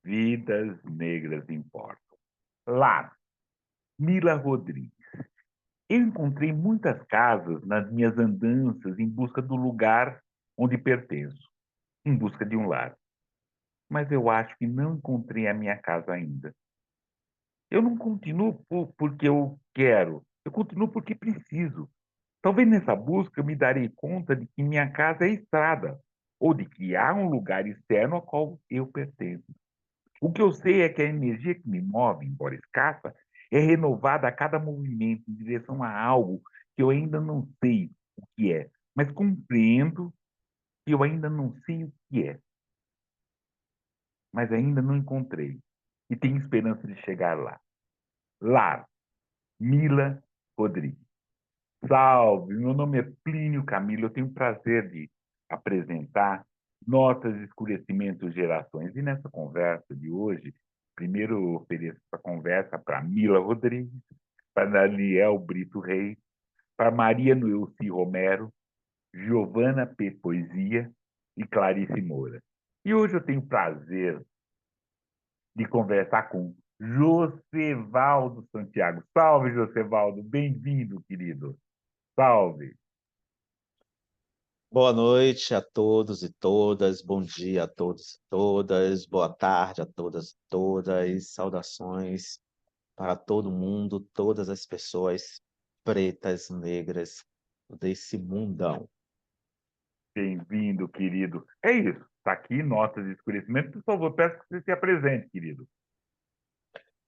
Vidas negras importam. Lá, Mila Rodrigues. Eu encontrei muitas casas nas minhas andanças em busca do lugar onde pertenço, em busca de um lar. Mas eu acho que não encontrei a minha casa ainda. Eu não continuo porque eu quero, eu continuo porque preciso. Talvez nessa busca eu me darei conta de que minha casa é estrada, ou de que há um lugar externo ao qual eu pertenço. O que eu sei é que a energia que me move, embora escassa, é renovada a cada movimento em direção a algo que eu ainda não sei o que é, mas compreendo que eu ainda não sei o que é, mas ainda não encontrei. E tenho esperança de chegar lá. Lar, Mila Rodrigues. Salve, meu nome é Plínio Camilo, eu tenho o prazer de apresentar Notas de Escurecimento Gerações. E nessa conversa de hoje, primeiro eu ofereço essa conversa para Mila Rodrigues, para Daniel Brito Reis, para Maria Noelci Romero, Giovana P. Poesia e Clarice Moura. E hoje eu tenho o prazer de conversar com Josevaldo Santiago. Salve, Josevaldo, bem-vindo, querido. Salve. Boa noite a todos e todas, bom dia a todos e todas, boa tarde a todas e todas, saudações para todo mundo, todas as pessoas pretas, negras desse mundão. Bem-vindo, querido. É isso. Está aqui, notas de escurecimento. Por favor, peço que você se apresente, querido.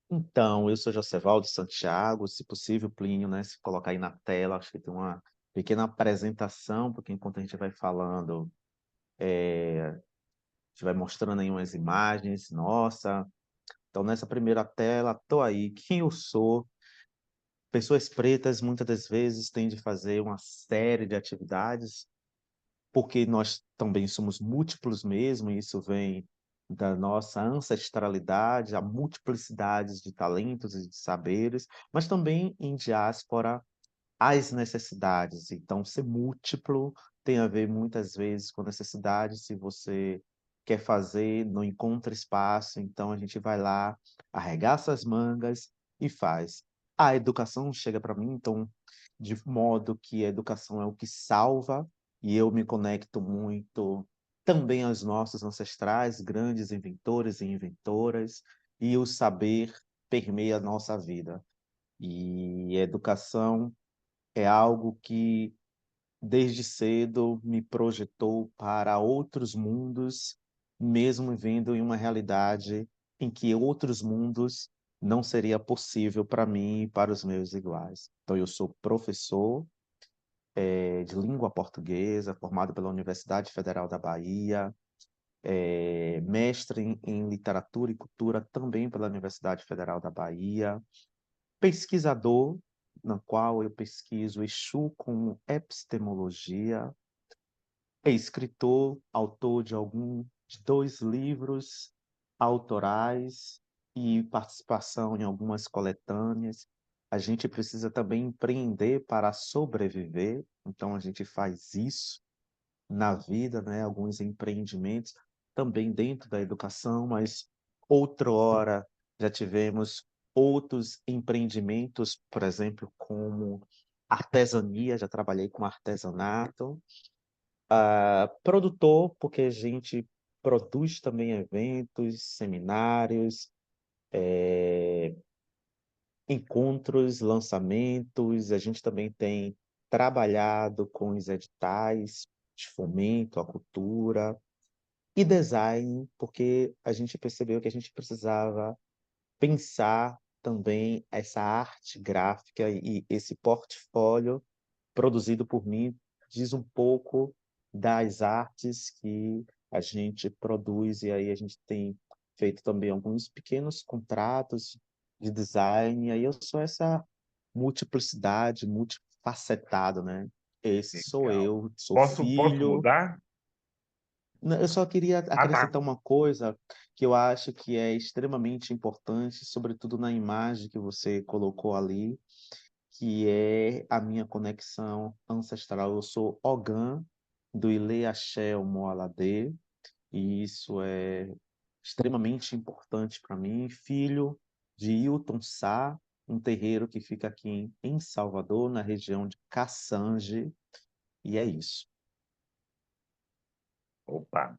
Então, eu sou Josevaldo Santiago, se possível, Plínio, né, se colocar aí na tela, acho que tem uma pequena apresentação, porque enquanto a gente vai falando, a gente vai mostrando aí umas imagens, nossa. Então, nessa primeira tela, tô aí, quem eu sou. Pessoas pretas, muitas das vezes, têm de fazer uma série de atividades, porque nós também somos múltiplos mesmo, e isso vem da nossa ancestralidade, a multiplicidades de talentos e de saberes, mas também em diáspora, as necessidades. Então, ser múltiplo tem a ver muitas vezes com necessidade. Se você quer fazer, não encontra espaço, então a gente vai lá, arregaça as mangas e faz. A educação chega para mim, então, de modo que a educação é o que salva, e eu me conecto muito também aos nossos ancestrais, grandes inventores e inventoras, e o saber permeia a nossa vida. E a educação é algo que, desde cedo, me projetou para outros mundos, mesmo vivendo em uma realidade em que outros mundos não seria possível para mim e para os meus iguais. Então eu sou professor, de língua portuguesa, formado pela Universidade Federal da Bahia, mestre em literatura e cultura também pela Universidade Federal da Bahia, pesquisador, na qual eu pesquiso Exu com epistemologia, é escritor, autor de 2 livros autorais e participação em algumas coletâneas. A gente precisa também empreender para sobreviver, então a gente faz isso na vida, né, alguns empreendimentos, também dentro da educação, mas outrora já tivemos outros empreendimentos, por exemplo, como artesania, já trabalhei com artesanato. Produtor, porque a gente produz também eventos, seminários, encontros, lançamentos, a gente também tem trabalhado com os editais de fomento à cultura. E design, porque a gente percebeu que a gente precisava pensar também essa arte gráfica e esse portfólio produzido por mim diz um pouco das artes que a gente produz, e aí a gente tem feito também alguns pequenos contratos de design, e aí eu sou essa multiplicidade, multifacetado, né. Esse sou Legal. eu, sou Posso filho. mudar? Não, eu só queria Ah, tá. acrescentar uma coisa que eu acho que é extremamente importante, sobretudo na imagem que você colocou ali, que é a minha conexão ancestral. Eu sou Ogã, do Ilê Axé Omoalade, e isso é extremamente importante para mim, filho de Hilton Sá, um terreiro que fica aqui em Salvador, na região de Cassange, e é isso. Opa!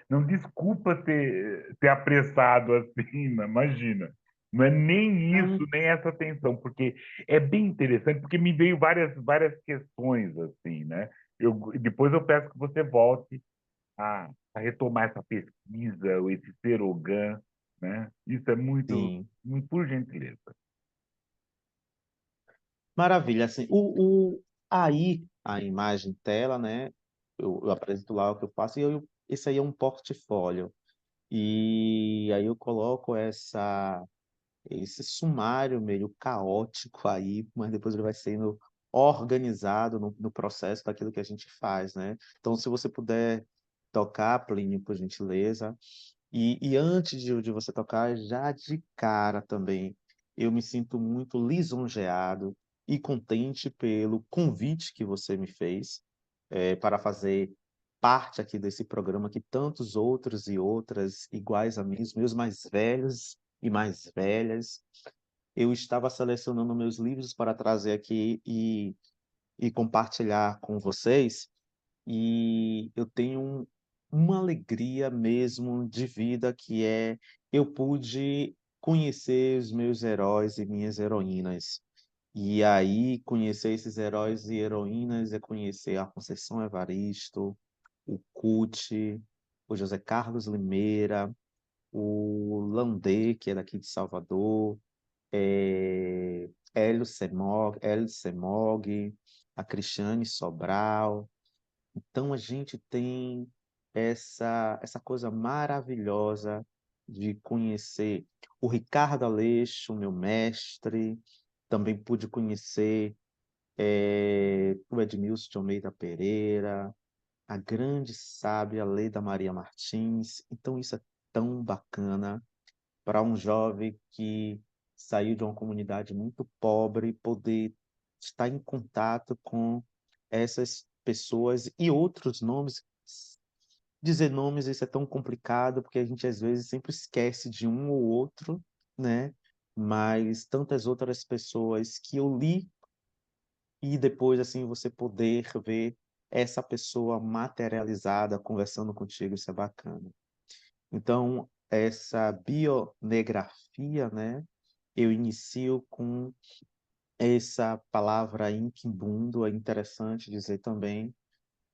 Não, desculpa ter apressado assim, imagina. Não é nem isso, Não, nem essa atenção, porque é bem interessante, porque me veio várias questões assim, né? Depois eu peço que você volte a retomar essa pesquisa, ou esse Serogan, né? Isso é muito, sim. muito por gentileza. Maravilha, assim, aí a imagem tela, né, eu apresento lá o que eu faço e esse aí é um portfólio. E aí eu coloco esse sumário meio caótico aí, mas depois ele vai sendo organizado no processo daquilo que a gente faz, né. Então se você puder tocar, Plínio, por gentileza. E antes de você tocar, já de cara também, eu me sinto muito lisonjeado e contente pelo convite que você me fez, para fazer parte aqui desse programa que tantos outros e outras iguais a mim, os meus mais velhos e mais velhas, eu estava selecionando meus livros para trazer aqui e compartilhar com vocês, e eu tenho uma alegria mesmo de vida que é, eu pude conhecer os meus heróis e minhas heroínas. E aí conhecer esses heróis e heroínas é conhecer a Conceição Evaristo, o Cuti, o José Carlos Limeira, o Landê, que é daqui de Salvador, Hélio Semog, a Cristiane Sobral. Então a gente tem essa coisa maravilhosa de conhecer o Ricardo Aleixo, meu mestre, também pude conhecer, o Edmilson de Almeida Pereira, a grande sábia Leda Maria Martins. Então isso é tão bacana para um jovem que saiu de uma comunidade muito pobre poder estar em contato com essas pessoas e outros nomes. Dizer nomes, isso é tão complicado, porque a gente às vezes sempre esquece de um ou outro, né? Mas tantas outras pessoas que eu li e depois assim você poder ver essa pessoa materializada conversando contigo, isso é bacana. Então, essa bionegrafia, né, eu inicio com essa palavra em Quimbundo, é interessante dizer também,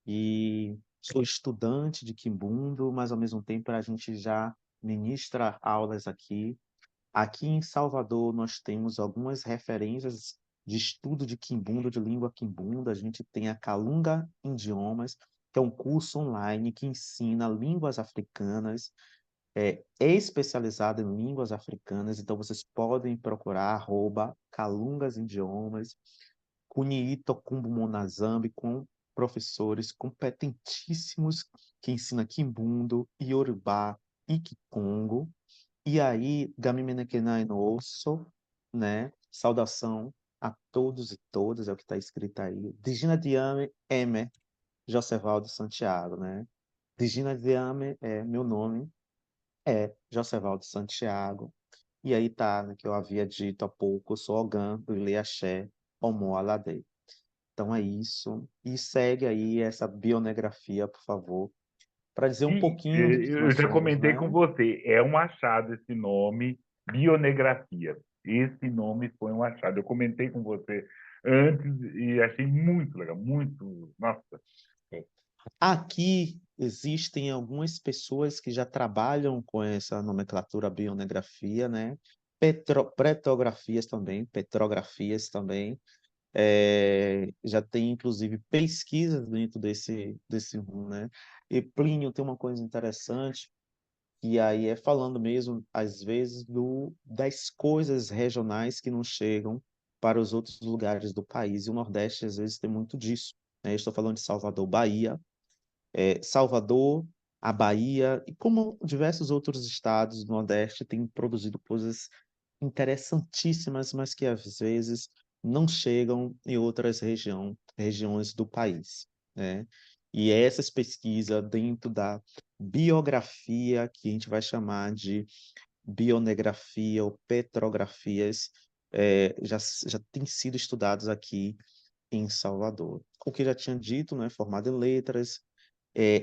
e sou estudante de Quimbundo, mas ao mesmo tempo a gente já ministra aulas aqui. Aqui em Salvador nós temos algumas referências de estudo de Quimbundo, de língua Quimbunda. A gente tem a Calunga Idiomas, que é um curso online que ensina línguas africanas, é especializado em línguas africanas, então vocês podem procurar @Calungas Idiomas, Kuniito Kumbu Monazambi, com professores competentíssimos que ensina Quimbundo, Yorubá e Kikongo. E aí, Gamimenekenai no Osso, né? Saudação a todos e todas, é o que está escrito aí. Digina Diame Emer Josevaldo Santiago, né? Digina Diame é meu nome, é Josevaldo Santiago. E aí tá, né, que eu havia dito há pouco, sou Ogan, do Ilê Axé, Omo Alade. Então é isso. E segue aí essa bionegrafia, por favor, para dizer um E pouquinho do que eu nós já somos, comentei com né? você, é um achado esse nome, bionegrafia. Esse nome foi um achado. Eu comentei com você antes e achei muito legal, muito. Nossa, Aqui existem algumas pessoas que já trabalham com essa nomenclatura bionegrafia, né? Petrografias também. Já tem inclusive pesquisas dentro desse rumo, né? E Plínio tem uma coisa interessante, e aí é falando mesmo, às vezes, das coisas regionais que não chegam para os outros lugares do país. E o Nordeste, às vezes, tem muito disso, né? Eu estou falando de Salvador, Bahia. Salvador, a Bahia, e como diversos outros estados do Nordeste têm produzido coisas interessantíssimas, mas que às vezes não chegam em outras regiões do país, né? E essas pesquisas dentro da biografia, que a gente vai chamar de bionegrafia ou petrografias, já têm sido estudados aqui em Salvador. O que eu já tinha dito, né, formado em letras,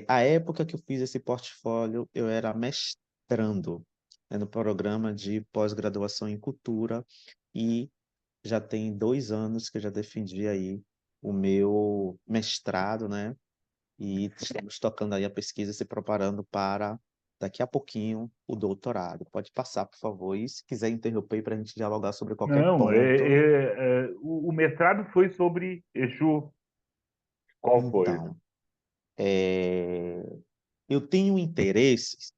a época que eu fiz esse portfólio, eu era mestrando, né, no programa de pós-graduação em cultura e já tem 2 anos que eu já defendi aí o meu mestrado, né, e estamos tocando aí a pesquisa, se preparando para, daqui a pouquinho, o doutorado. Pode passar, por favor, e se quiser interromper para a gente dialogar sobre qualquer Não, ponto. o mestrado foi sobre Exu. Qual foi? Então, eu tenho interesse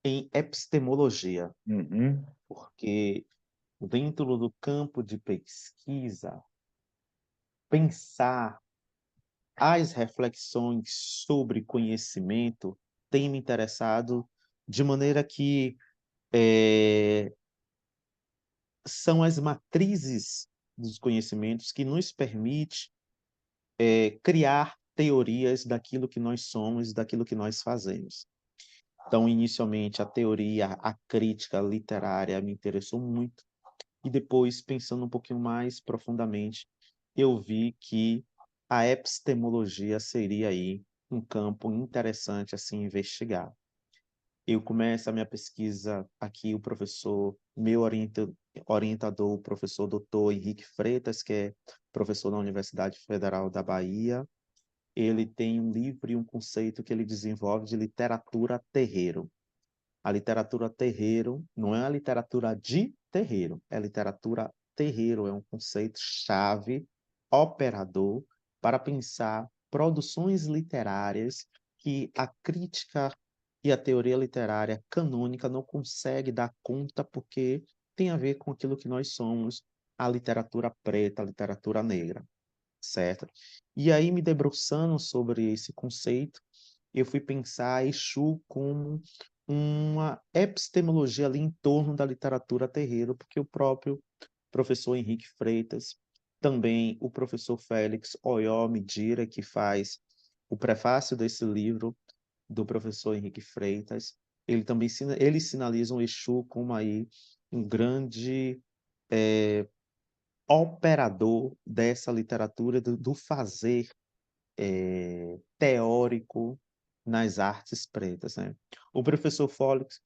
em epistemologia, Uhum. porque dentro do campo de pesquisa, pensar as reflexões sobre conhecimento tem me interessado de maneira que são as matrizes dos conhecimentos que nos permite criar teorias daquilo que nós somos, daquilo que nós fazemos. Então, inicialmente, a teoria, a crítica literária me interessou muito, e depois, pensando um pouquinho mais profundamente, eu vi que a epistemologia seria aí um campo interessante a se investigar. Eu começo a minha pesquisa aqui, o professor, meu orientador, o professor doutor Henrique Freitas, que é professor na Universidade Federal da Bahia, ele tem um livro e um conceito que ele desenvolve de literatura terreiro. A literatura terreiro não é a literatura de terreiro, é a literatura terreiro, é um conceito-chave, operador, para pensar produções literárias que a crítica e a teoria literária canônica não consegue dar conta porque tem a ver com aquilo que nós somos, a literatura preta, a literatura negra, certo? E aí, me debruçando sobre esse conceito, eu fui pensar Exu como uma epistemologia ali em torno da literatura terreiro, porque o próprio professor Henrique Freitas, também o professor Félix Oyó Medira, que faz o prefácio desse livro do professor Henrique Freitas, ele também eles sinalizam o Exu como aí um grande operador dessa literatura do fazer teórico nas artes pretas, né? O professor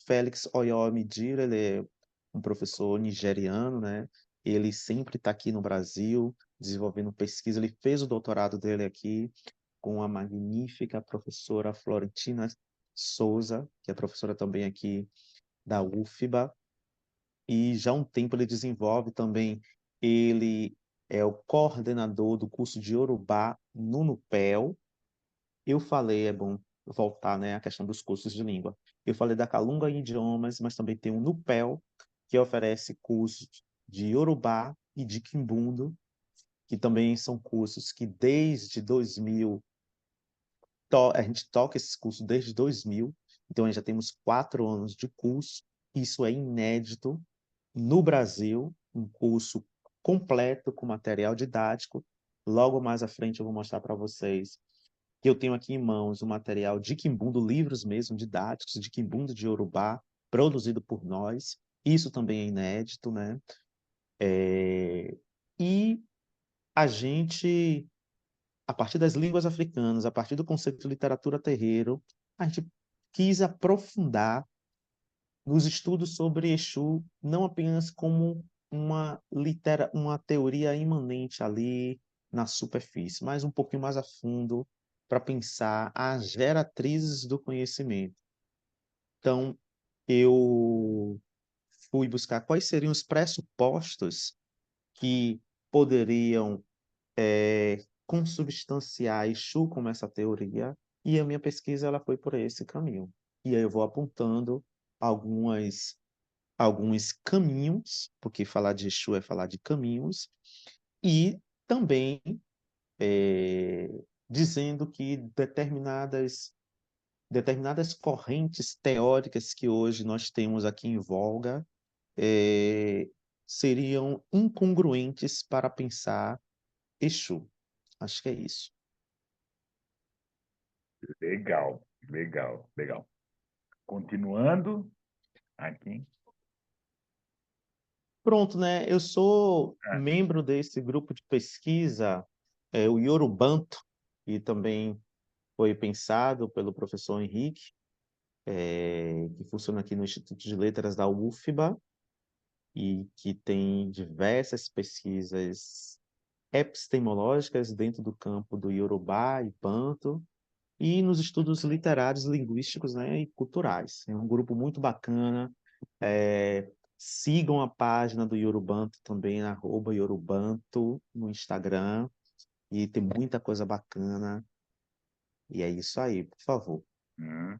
Félix Oyomidira, ele é um professor nigeriano, né? Ele sempre está aqui no Brasil desenvolvendo pesquisa. Ele fez o doutorado dele aqui com a magnífica professora Florentina Souza, que é professora também aqui da UFBA, e já há um tempo ele desenvolve também, ele é o coordenador do curso de Yorubá no NUPEL. Eu falei, é bom voltar, né, à questão dos cursos de língua. Eu falei da Calunga em Idiomas, mas também tem o NUPEL, que oferece cursos de Yorubá e de Quimbundo, que também são cursos que desde 2000, a gente toca esses cursos desde 2000, então já temos 4 anos de curso. Isso é inédito no Brasil, um curso completo com material didático. Logo mais à frente eu vou mostrar para vocês que eu tenho aqui em mãos o material de Quimbundo, livros mesmo didáticos de Quimbundo de Yorubá, produzido por nós. Isso também é inédito, né? E a gente, a partir das línguas africanas, a partir do conceito de literatura terreiro, a gente quis aprofundar nos estudos sobre Exu, não apenas como uma teoria imanente ali na superfície, mas um pouquinho mais a fundo para pensar as geratrizes do conhecimento. Então, eu fui buscar quais seriam os pressupostos que poderiam consubstanciar Exu como essa teoria, e a minha pesquisa ela foi por esse caminho. E aí eu vou apontando algumas alguns caminhos, porque falar de Exu é falar de caminhos, e também dizendo que determinadas correntes teóricas que hoje nós temos aqui em voga eh, seriam incongruentes para pensar Exu. Acho que é isso. Legal, legal, legal. Continuando aqui. Pronto, né? Eu sou Ah, membro desse grupo de pesquisa, o Yorubanto, e também foi pensado pelo professor Henrique, que funciona aqui no Instituto de Letras da UFBA, e que tem diversas pesquisas epistemológicas dentro do campo do Yorubá e Banto, e nos estudos literários, linguísticos, né, e culturais. É um grupo muito bacana. Sigam a página do Yorubanto também, @Yorubanto no Instagram, e tem muita coisa bacana. E é isso aí, por favor. hum,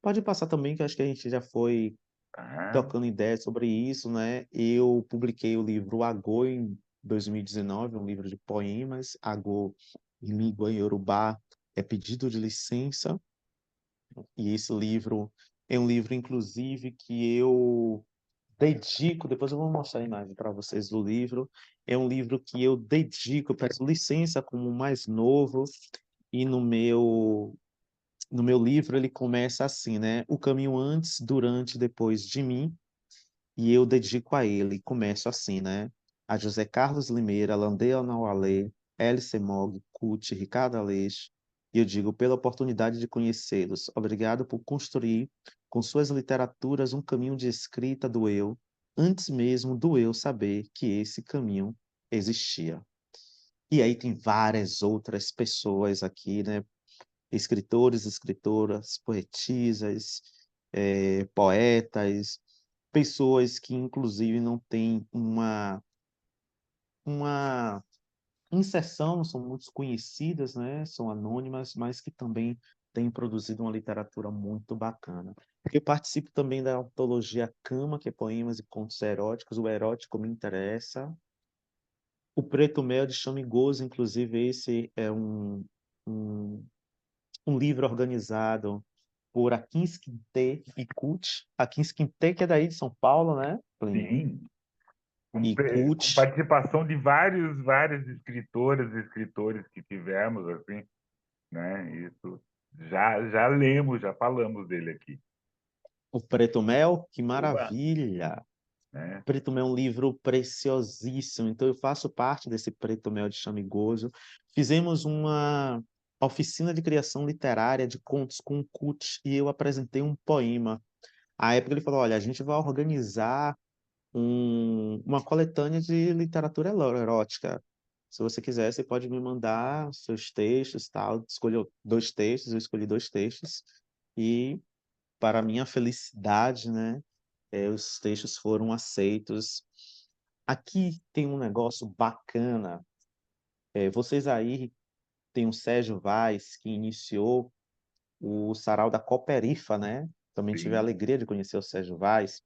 Pode passar também, que eu acho que a gente já foi tá. trocando ideias sobre isso, né? Eu publiquei o livro Agô em 2019, um livro de poemas. Agô, em língua iorubá, é pedido de licença. E esse livro é um livro, inclusive, que eu dedico. Depois eu vou mostrar a imagem para vocês do livro. É um livro que eu dedico, eu peço licença como o mais novo, e no meu livro ele começa assim, né? O caminho antes, durante e depois de mim, e eu dedico a ele. Começo assim, né? A José Carlos Limeira, Landeu Naualê, Hélice Mog, Cuti, Ricardo Aleixo, e eu digo, pela oportunidade de conhecê-los, obrigado por construir com suas literaturas um caminho de escrita do eu, antes mesmo do eu saber que esse caminho existia. E aí tem várias outras pessoas aqui, né? Escritores, escritoras, poetisas, poetas, pessoas que inclusive não têm uma inserção, não são muito conhecidas, né? São anônimas, mas que também têm produzido uma literatura muito bacana. Eu participo também da antologia Cama, que é poemas e contos eróticos. O erótico me interessa. O Preto Mel de Chamigoso, inclusive, esse é um, um livro organizado por Akins Quintê e Kut. Akins Quintê, que é daí de São Paulo, né, Plínio? Sim, E com Kut, participação de vários escritoras e escritores que tivemos, assim, né? Isso já lemos, já falamos dele aqui. o Preto Mel, que Oba, maravilha! né? Preto Mel é um livro preciosíssimo, então eu faço parte desse Preto Mel de Chamigoso. Fizemos uma oficina de criação literária de contos com o Kut, e eu apresentei um poema. À época ele falou, olha, a gente vai organizar uma coletânea de literatura erótica. Se você quiser, você pode me mandar seus textos, tal. Escolheu 2 textos, eu escolhi 2 textos, e para minha felicidade, né, os textos foram aceitos. Aqui tem um negócio bacana, vocês aí têm o Sérgio Vaz, que iniciou o Sarau da Cooperifa, né? Também tive a Sim, alegria de conhecer o Sérgio Vaz.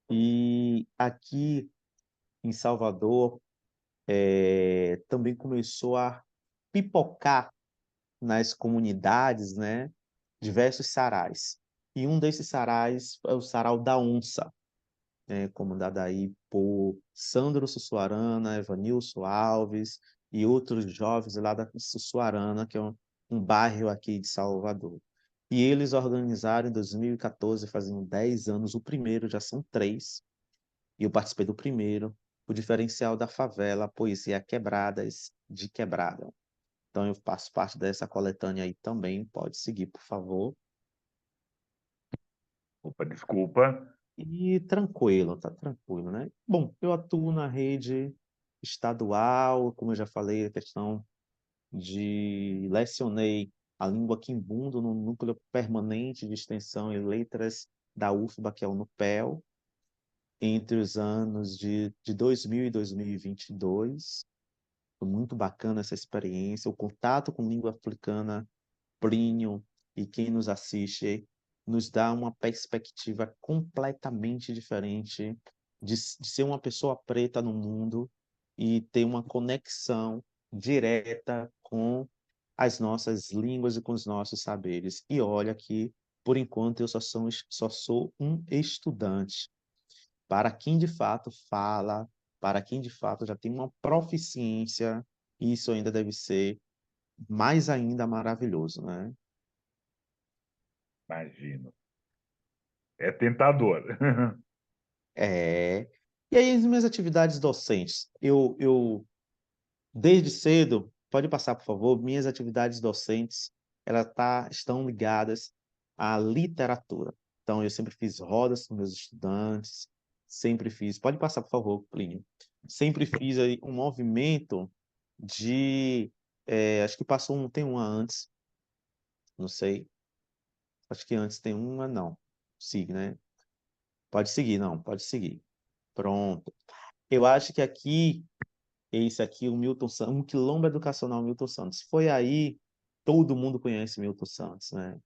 E aqui em Salvador, também começou a pipocar nas comunidades, né, diversos sarais. E um desses sarais é o Sarau da Onça, né, comandado aí por Sandro Sussuarana, Evanilson Alves e outros jovens lá da Sussuarana, que é um bairro aqui de Salvador. E eles organizaram em 2014, faziam 10 anos, o primeiro, já são 3, e eu participei do primeiro, o diferencial da favela, poesia quebradas de quebrada. Então eu faço parte dessa coletânea aí também, pode seguir, por favor. opa, desculpa. E tranquilo, tá tranquilo, né? Bom, eu atuo na rede estadual, como eu já falei, a questão de lecionei a língua quimbundo no núcleo permanente de extensão e letras da UFBA, que é o NUPEL, entre os anos de 2000 e 2022. Foi muito bacana essa experiência, o contato com língua africana. Plínio e quem nos assiste nos dá uma perspectiva completamente diferente de ser uma pessoa preta no mundo e ter uma conexão direta com as nossas línguas e com os nossos saberes. E olha que, por enquanto, eu só sou um estudante. Para quem de fato fala, para quem de fato já tem uma proficiência, isso ainda deve ser mais ainda maravilhoso, né? Imagino. É tentador. É. E aí, as minhas atividades docentes, desde cedo, pode passar, por favor, minhas atividades docentes, estão ligadas à literatura. Então, eu sempre fiz rodas com meus estudantes, sempre fiz, pode passar, por favor, Plínio. Sempre fiz aí um movimento de, acho que passou tem uma antes, não sei, acho que antes tem uma, não. Siga, né? Pode seguir, não, pode seguir. Pronto. Eu acho que aqui, esse aqui, o Milton Santos, um quilombo educacional Milton Santos. Foi aí, todo mundo conhece Milton Santos, né?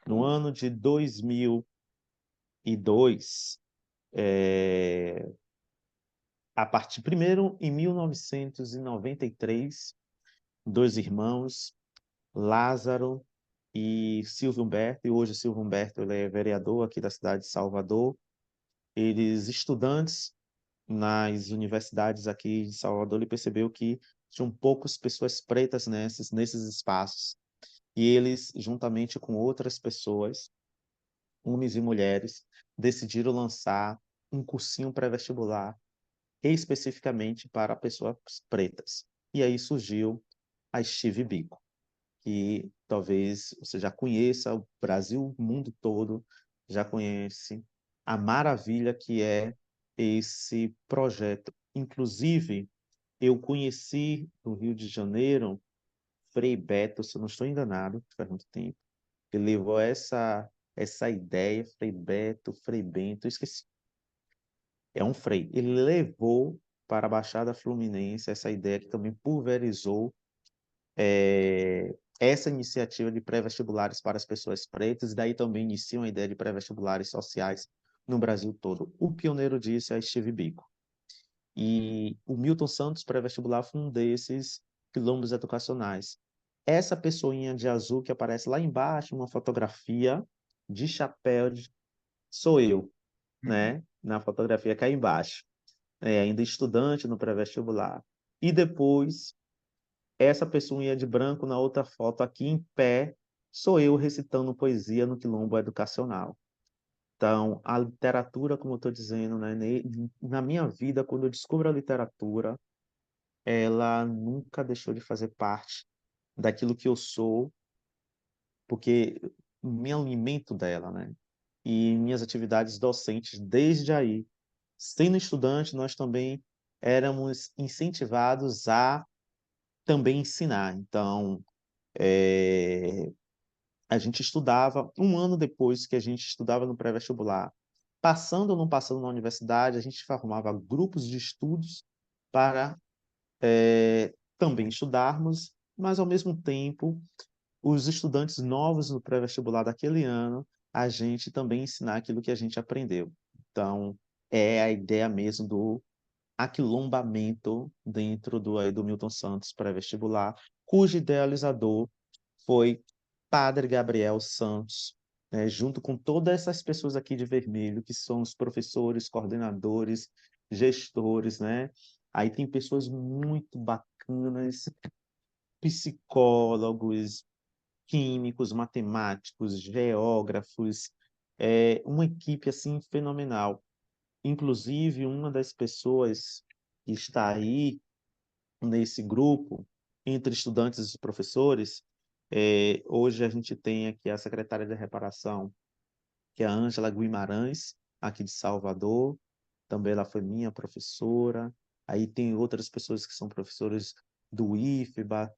No Sim. ano de 2002, a partir, primeiro, em 1993, dois irmãos, Lázaro e Silvio Humberto, e hoje o Silvio Humberto ele é vereador aqui da cidade de Salvador, eles estudantes nas universidades aqui de Salvador, ele percebeu que tinham poucas pessoas pretas nesses espaços. E eles, juntamente com outras pessoas, homens e mulheres, decidiram lançar um cursinho pré-vestibular especificamente para pessoas pretas. E aí surgiu a Steve Biko, que talvez você já conheça, o Brasil, o mundo todo já conhece a maravilha que é esse projeto. Inclusive, eu conheci no Rio de Janeiro Frei Beto, se eu não estou enganado, faz muito tempo. Ele levou essa ideia, Frei Beto, Frei Bento, eu esqueci. É um frei. Ele levou para a Baixada Fluminense essa ideia que também pulverizou essa iniciativa de pré-vestibulares para as pessoas pretas, e daí também iniciam a ideia de pré-vestibulares sociais no Brasil todo. O pioneiro disso é Steve Biko. E o Milton Santos pré-vestibular foi um desses quilombos educacionais. Essa pessoinha de azul que aparece lá embaixo, uma fotografia de chapéu, sou eu, né? Na fotografia cá embaixo. Ainda estudante no pré-vestibular. E depois, essa pessoinha de branco na outra foto aqui em pé, sou eu recitando poesia no quilombo educacional. Então, a literatura, como eu estou dizendo, né, na minha vida, quando eu descubro a literatura, ela nunca deixou de fazer parte daquilo que eu sou, porque me alimento dela, né? E minhas atividades docentes, desde aí, sendo estudante, nós também éramos incentivados a também ensinar. Então, a gente estudava, um ano depois que a gente estudava no pré-vestibular, passando ou não passando na universidade, a gente formava grupos de estudos para também estudarmos, mas ao mesmo tempo, os estudantes novos no pré-vestibular daquele ano, a gente também ensinar aquilo que a gente aprendeu. Então, é a ideia mesmo do aquilombamento dentro do Milton Santos pré-vestibular, cujo idealizador foi Padre Gabriel Santos, né, junto com todas essas pessoas aqui de vermelho, que são os professores, coordenadores, gestores, né? Aí tem pessoas muito bacanas, psicólogos, químicos, matemáticos, geógrafos, uma equipe assim fenomenal. Inclusive, uma das pessoas que está aí nesse grupo, entre estudantes e professores, hoje a gente tem aqui a secretária de reparação, que é a Ângela Guimarães, aqui de Salvador, também ela foi minha professora, aí tem outras pessoas que são professores do IFBA,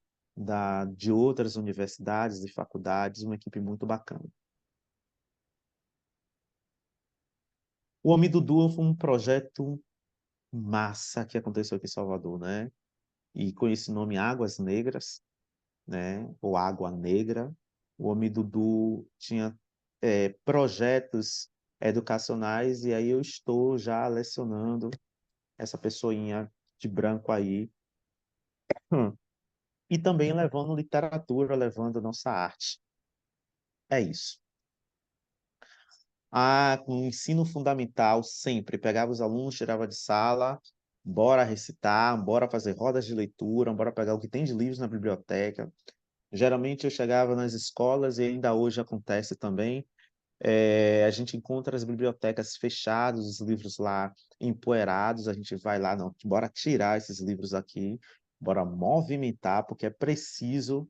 de outras universidades e faculdades, uma equipe muito bacana. O Homem do Duo foi um projeto massa que aconteceu aqui em Salvador, né? E com esse nome Águas Negras, né? Ou Água Negra, o Homem Dudu tinha projetos educacionais e aí eu estou já lecionando essa pessoinha de branco aí e também levando literatura, levando nossa arte. É isso. Com o ensino fundamental, sempre pegava os alunos, tirava de sala, bora recitar, bora fazer rodas de leitura, bora pegar o que tem de livros na biblioteca. Geralmente eu chegava nas escolas e ainda hoje acontece também, a gente encontra as bibliotecas fechadas, os livros lá empoeirados, a gente vai lá: "Não, bora tirar esses livros aqui, bora movimentar, porque é preciso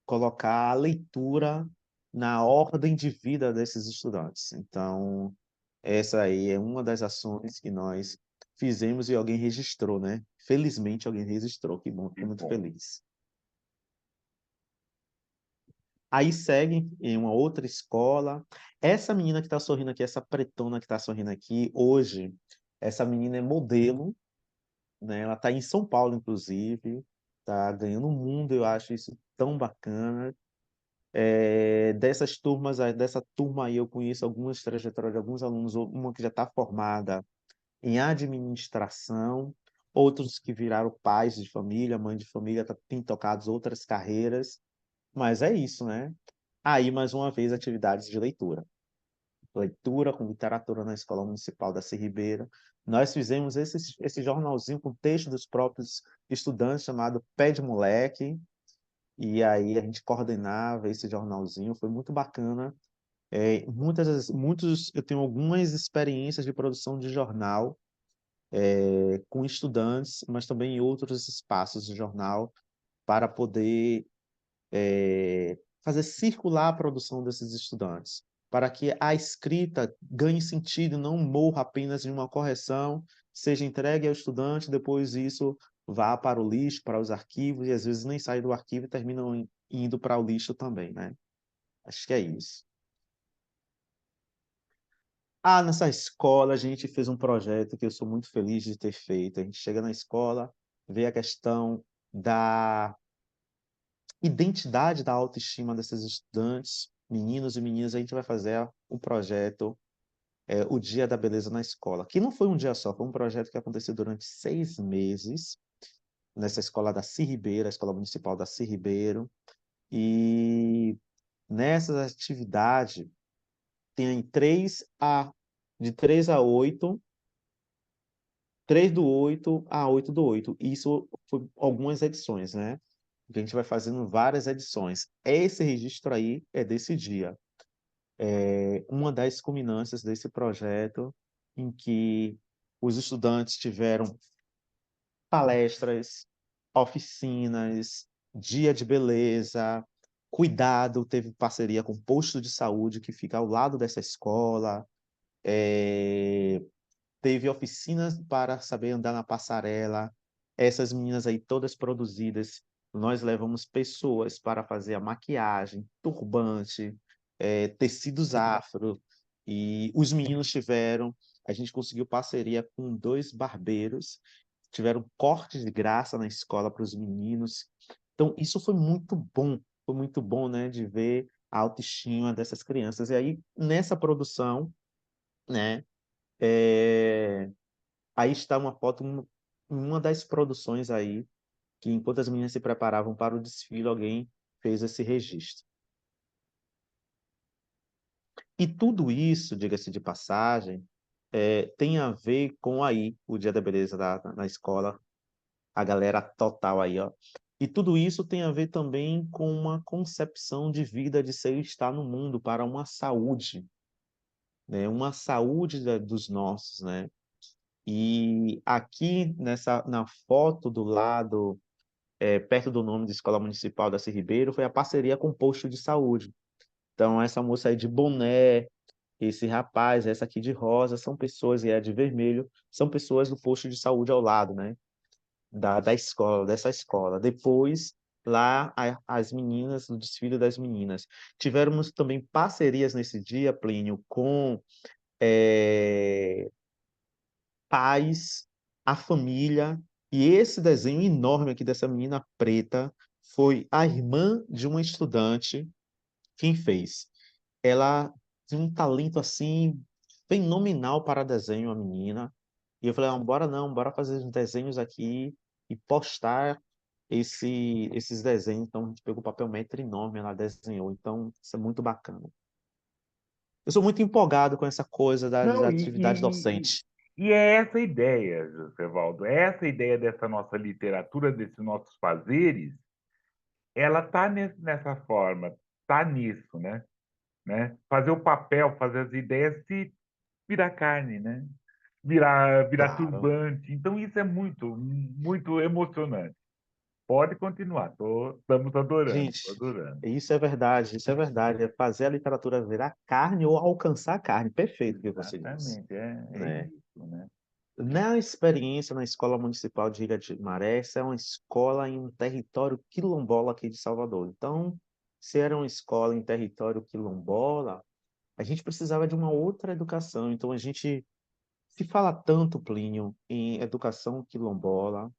colocar a leitura na ordem de vida desses estudantes". Então, essa aí é uma das ações que nós fizemos e alguém registrou, né. Felizmente alguém registrou, que bom, Que fico muito bom. feliz. Aí segue em uma outra escola. Essa menina que está sorrindo aqui, essa pretona que está sorrindo aqui, hoje, essa menina é modelo, né, ela está em São Paulo inclusive, tá ganhando o mundo, eu acho isso tão bacana. Dessas turmas aí dessa turma aí eu conheço algumas trajetórias de alguns alunos, uma que já está formada em administração, outros que viraram pais de família, mãe de família, têm tocado outras carreiras, mas é isso, né. Aí, mais uma vez, atividades de leitura. Leitura com literatura na Escola Municipal da Ribeira. Nós fizemos esse jornalzinho com texto dos próprios estudantes, chamado Pé de Moleque, e aí a gente coordenava esse jornalzinho, foi muito bacana. Eu tenho algumas experiências de produção de jornal, com estudantes, mas também em outros espaços de jornal, para poder fazer circular a produção desses estudantes, para que a escrita ganhe sentido, não morra apenas em uma correção, seja entregue ao estudante, depois isso vá para o lixo, para os arquivos, e às vezes nem sai do arquivo e terminam indo para o lixo também, né. Acho que é isso. Ah, nessa escola a gente fez um projeto que eu sou muito feliz de ter feito. A gente chega na escola, vê a questão da identidade da autoestima desses estudantes, meninos e meninas, a gente vai fazer o projeto, o Dia da Beleza na Escola, que não foi um dia só, foi um projeto que aconteceu durante 6 meses, nessa escola da Ribeiro, a Escola Municipal da Ribeiro, e nessas atividade tem 3 a 8, 3 do 8 a 8 do 8. Isso foi algumas edições, né, que a gente vai fazendo várias edições. Esse registro aí é desse dia. Uma das culminâncias desse projeto, em que os estudantes tiveram palestras, oficinas, dia de beleza, cuidado, teve parceria com o posto de saúde que fica ao lado dessa escola, eh teve oficinas para saber andar na passarela. Essas meninas aí todas produzidas, nós levamos pessoas para fazer a maquiagem, turbante, tecidos afro, e os meninos tiveram a gente conseguiu parceria com 2 barbeiros, tiveram cortes de graça na escola para os meninos. Então isso foi muito bom, né, de ver a autoestima dessas crianças. E aí, nessa produção, né, eh aí está uma foto, uma das produções aí, que enquanto as meninas se preparavam para o desfile, alguém fez esse registro. E tudo isso, diga-se de passagem, tem a ver com aí, o Dia da Beleza na escola, a galera total aí, ó. E tudo isso tem a ver também com uma concepção de vida, de ser e estar no mundo para uma saúde, né, uma saúde dos nossos, né. E aqui na foto do lado, perto do nome de Escola Municipal Darcy Ribeiro, foi a parceria com o posto de saúde. Então essa moça aí de boné, esse rapaz, essa aqui de rosa, são pessoas e a de vermelho, são pessoas do posto de saúde ao lado, né, da escola, dessa escola. Depois, lá as meninas, no desfile das meninas. Tivemos também parcerias nesse dia, Plínio, com, eh pais, a família, e esse desenho enorme aqui dessa menina preta foi a irmã de uma estudante quem fez. Ela tem um talento, assim, fenomenal para desenho, a menina, e eu falei: "Não, bora não, bora fazer uns desenhos aqui e postar esses desenhos". Então a gente pegou papel meta enorme, ela desenhou, então isso é muito bacana. Eu sou muito empolgado com essa coisa Não, da atividade docente. e é essa a ideia, Josevaldo, é essa a ideia dessa nossa literatura, desses nossos fazeres, ela está nessa forma, está nisso, né? Fazer o papel, fazer as ideias se virar carne, né? Virar Claro. turbante. Então isso é muito emocionante. Pode continuar, estamos adorando, tô Gente, adorando. isso é verdade, isso é verdade. É fazer a literatura virar carne ou alcançar a carne. Perfeito o que você disse, Exatamente, é né? isso, né? Na experiência na Escola Municipal de Ilha de Maré, essa é uma escola em um território quilombola aqui de Salvador. Então, se era uma escola em território quilombola, a gente precisava de uma outra educação. Então, a gente se fala tanto, Plínio, em educação quilombola,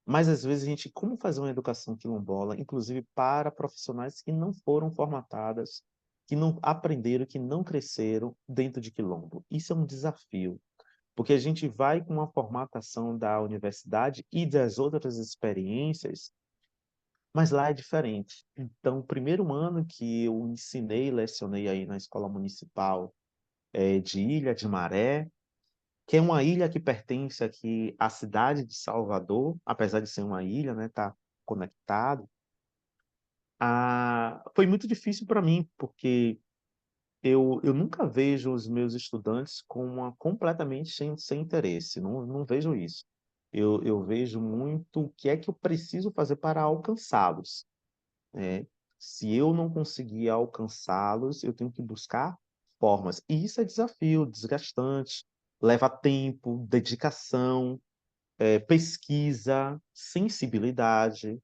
mas às vezes a gente, como fazer uma educação quilombola, inclusive para profissionais que não foram formatadas, que não aprenderam, que não cresceram dentro de quilombo. Isso é um desafio, porque a gente vai com uma formatação da universidade e das outras experiências, mas lá é diferente. Então, o primeiro ano que eu ensinei, lecionei aí na escola municipal, de Ilha de Maré, que é uma ilha que pertence aqui à cidade de Salvador, apesar de ser uma ilha, né, tá conectado. Foi muito difícil para mim, porque eu nunca vejo os meus estudantes com completamente sem interesse, não vejo isso. Eu vejo muito o que é que eu preciso fazer para alcançá-los, né. Se eu não conseguir alcançá-los, eu tenho que buscar formas. E isso é desafio, desgastante, leva tempo, dedicação, pesquisa, sensibilidade.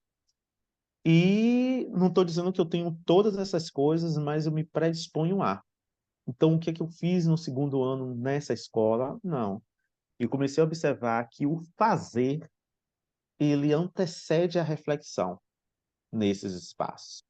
E não estou dizendo que eu tenho todas essas coisas, mas eu me predisponho a. Então, o que é que eu fiz no segundo ano nessa escola? Não. Eu comecei a observar que o fazer, ele antecede a reflexão nesses espaços.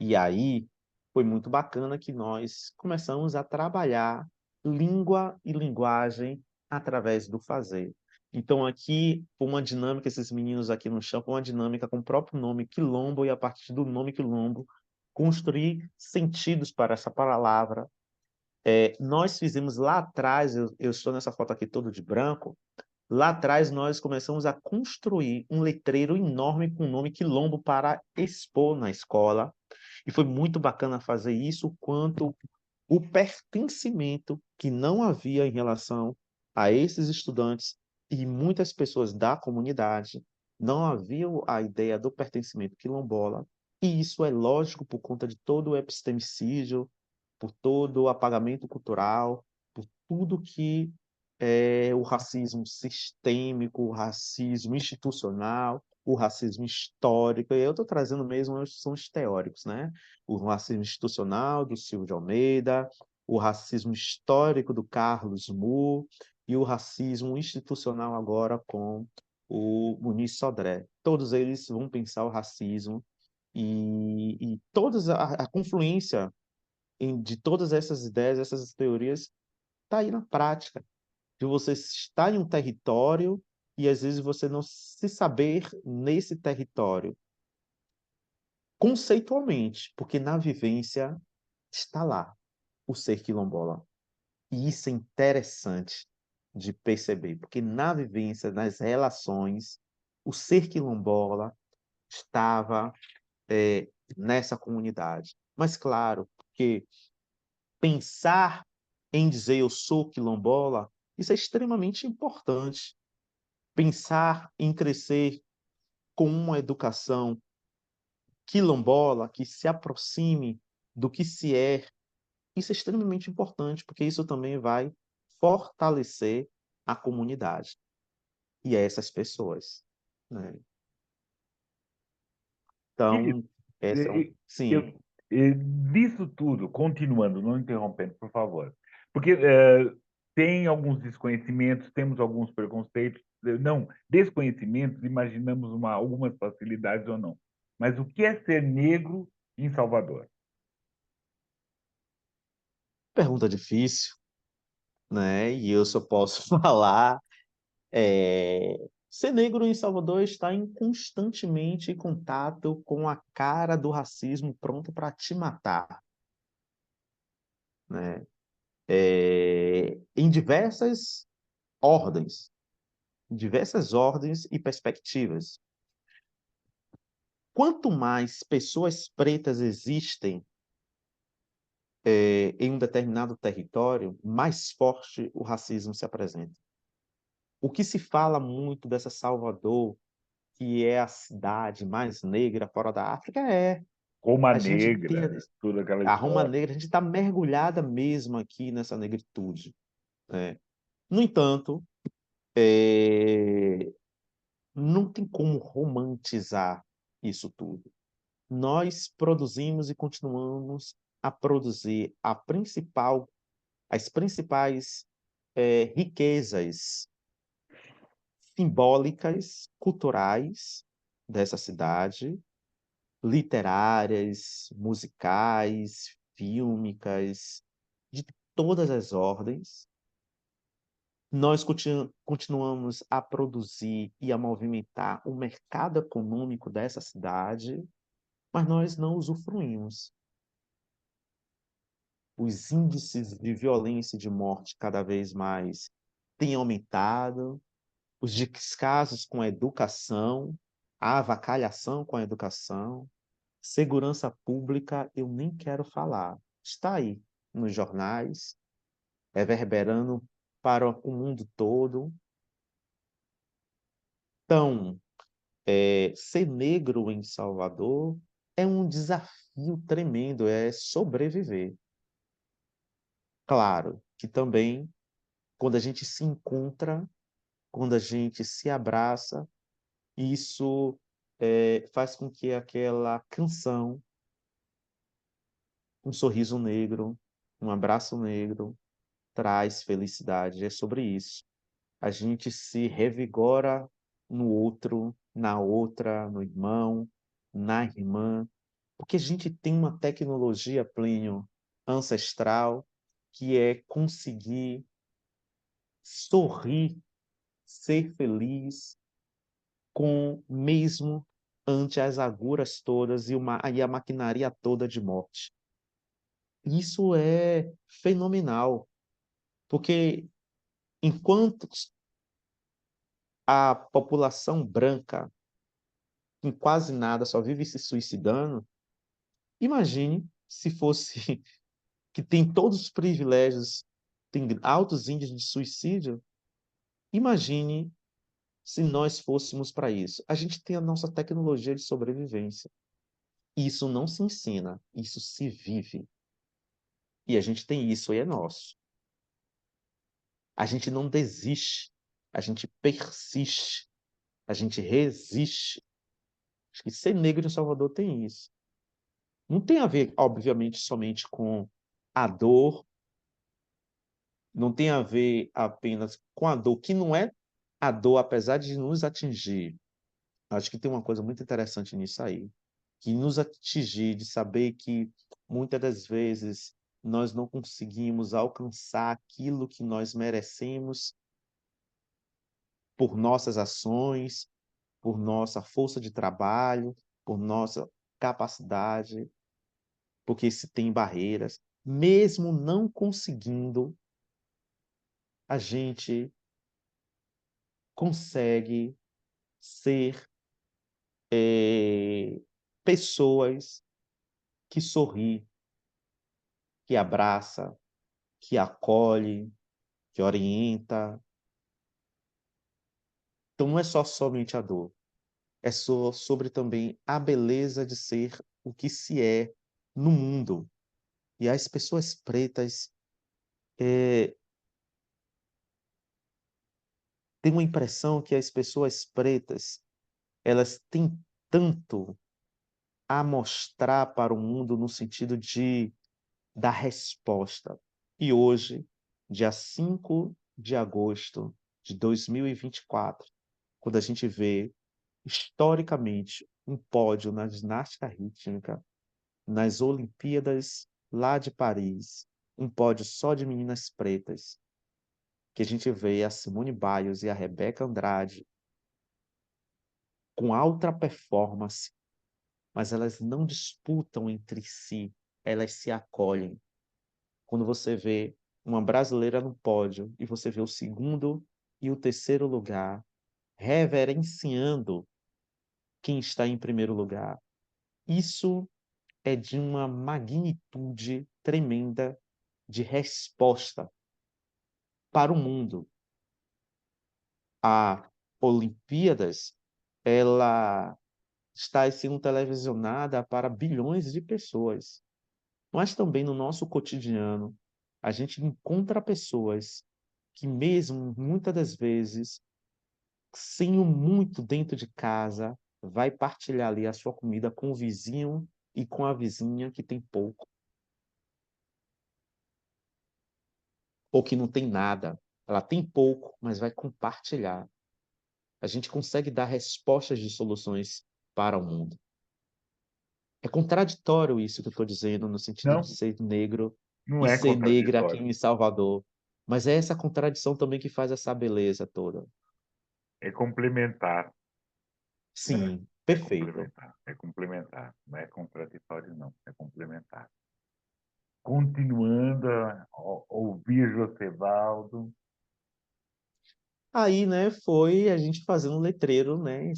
E aí, foi muito bacana que nós começamos a trabalhar língua e linguagem através do fazer. Então aqui, foi uma dinâmica, esses meninos aqui no chão, foi uma dinâmica com o próprio nome quilombo, e a partir do nome quilombo, construir sentidos para essa palavra. Nós fizemos lá atrás, eu estou nessa foto aqui todo de branco, lá atrás nós começamos a construir um letreiro enorme com o nome quilombo para expor na escola, e foi muito bacana fazer isso, quanto o pertencimento que não havia em relação a esses estudantes e muitas pessoas da comunidade, não havia a ideia do pertencimento quilombola, e isso é lógico por conta de todo o epistemicídio, por todo o apagamento cultural, por tudo que é o racismo sistêmico, o racismo institucional, o racismo histórico, e eu estou trazendo mesmo são os teóricos, né? O racismo institucional do Silvio de Almeida, o racismo histórico do Carlos Mu e o racismo institucional agora com o Muniz Sodré. Todos eles vão pensar o racismo e todas a confluência de todas essas ideias, essas teorias, está aí na prática, de você estar em um território e às vezes você não se saber nesse território conceitualmente, porque na vivência está lá o ser quilombola. E isso é interessante de perceber, porque na vivência, nas relações, o ser quilombola estava nessa comunidade. Mas claro, porque pensar em dizer eu sou quilombola, isso é extremamente importante. Pensar em crescer com uma educação quilombola que se aproxime do que se é, isso é extremamente importante, porque isso também vai fortalecer a comunidade e essas pessoas, né. Querido, Então, essa é um e- sim. eu, disso tudo, continuando, não interrompendo, por favor, porque tem alguns desconhecimentos, temos alguns preconceitos, não, desconhecimentos, imaginamos algumas facilidades ou não. Mas o que é ser negro em Salvador? Pergunta difícil, né, e eu só posso falar, ser negro em Salvador está em constantemente contato com a cara do racismo pronto para te matar, né, em ordens diversas ordens e perspectivas. quanto mais pessoas pretas existem, em um determinado território, mais forte o racismo se apresenta. O que se fala muito dessa Salvador, que é a cidade mais negra fora da África, Roma a gente tem Negra, toda aquela a Roma história. negra, a gente está mergulhada mesmo aqui nessa negritude, né. No entanto, não tem como romantizar isso tudo. Nós produzimos e continuamos a produzir as principais, riquezas simbólicas, culturais dessa cidade, literárias, musicais, fílmicas, de todas as ordens. Nós continuamos a produzir e a movimentar o mercado econômico dessa cidade, mas nós não usufruímos. Os índices de violência e de morte cada vez mais têm aumentado, os descasos com a educação, a avacalhação com a educação, segurança pública, eu nem quero falar. Está aí nos jornais, reverberando para o mundo todo. Então, ser negro em Salvador é um desafio tremendo, é sobreviver. Claro que também, quando a gente se encontra, quando a gente se abraça, isso, faz com que aquela canção, um sorriso negro, um abraço negro, traz felicidade, é sobre isso. A gente se revigora no outro, na outra, no irmão, na irmã, porque a gente tem uma tecnologia, Plínio, ancestral, que é conseguir sorrir, ser feliz, com mesmo ante as agruras todas e a maquinaria toda de morte. Isso é fenomenal, porque enquanto a população branca, em quase nada, só vive se suicidando, imagine se fosse que tem todos os privilégios, tem altos índices de suicídio, imagine se nós fôssemos para isso. A gente tem a nossa tecnologia de sobrevivência. Isso não se ensina, isso se vive. E a gente tem isso e é nosso. A gente não desiste, a gente persiste, a gente resiste. Acho que ser negro em Salvador tem isso. Não tem a ver, obviamente, somente com a dor, não tem a ver apenas com a dor, que não é a dor, apesar de nos atingir. Acho que tem uma coisa muito interessante nisso aí, que nos atingir, de saber que muitas das vezes nós não conseguimos alcançar aquilo que nós merecemos por nossas ações, por nossa força de trabalho, por nossa capacidade, porque se tem barreiras. Mesmo não conseguindo, a gente consegue ser, pessoas que sorri, que abraça, que acolhe, que orienta. Então não é só somente a dor, é sobre também a beleza de ser o que se é no mundo. E as pessoas pretas, eh, têm uma impressão que as pessoas pretas, elas têm tanto a mostrar para o mundo no sentido de dar resposta. E hoje, dia 5 de agosto de 2024, quando a gente vê, historicamente, um pódio na ginástica rítmica, nas Olimpíadas lá de Paris, um pódio só de meninas pretas, que a gente vê a Simone Biles e a Rebeca Andrade com alta performance, mas elas não disputam entre si, elas se acolhem. Quando você vê uma brasileira no pódio e você vê o segundo e o terceiro lugar reverenciando quem está em primeiro lugar, Isso é de uma magnitude tremenda de resposta para o mundo. A Olimpíadas, ela está sendo televisionada para bilhões de pessoas, mas também no nosso cotidiano, a gente encontra pessoas que mesmo, muitas das vezes, sem o muito dentro de casa, vai partilhar ali a sua comida com o vizinho e com a vizinha que tem pouco, ou que não tem nada. Ela tem pouco, mas vai compartilhar. A gente consegue dar respostas de soluções para o mundo. É contraditório isso que eu estou dizendo, no sentido de Não, ser negro não e é ser negra aqui contraditório. em Salvador. Mas é essa contradição também que faz essa beleza toda. É complementar, né? Sim, perfeito. É complementar. Não é contraditório, não. É complementar. Continuando a ouvir Josevaldo, Aí, né, foi a gente fazendo um letreiro, né,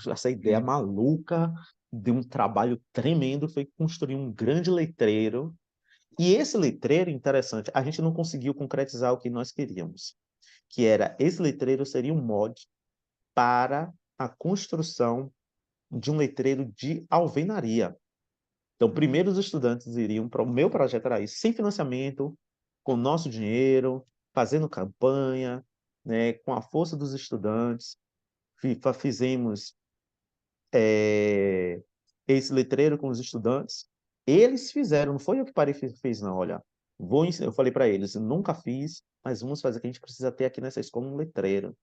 essa ideia e maluca, de um trabalho tremendo, foi construir um grande letreiro. E esse letreiro, interessante, a gente não conseguiu concretizar o que nós queríamos, que era, esse letreiro seria um mod para a construção de um letreiro de alvenaria. Então, primeiro os estudantes iriam para o meu projeto era isso, sem financiamento, com o nosso dinheiro, fazendo campanha, né, com a força dos estudantes, fizemos esse letreiro com os estudantes. Eles fizeram, não foi eu que parei e fiz, não. Olha, eu falei para eles, nunca fiz, mas vamos fazer que a gente precisa ter aqui nessa escola um letreiro,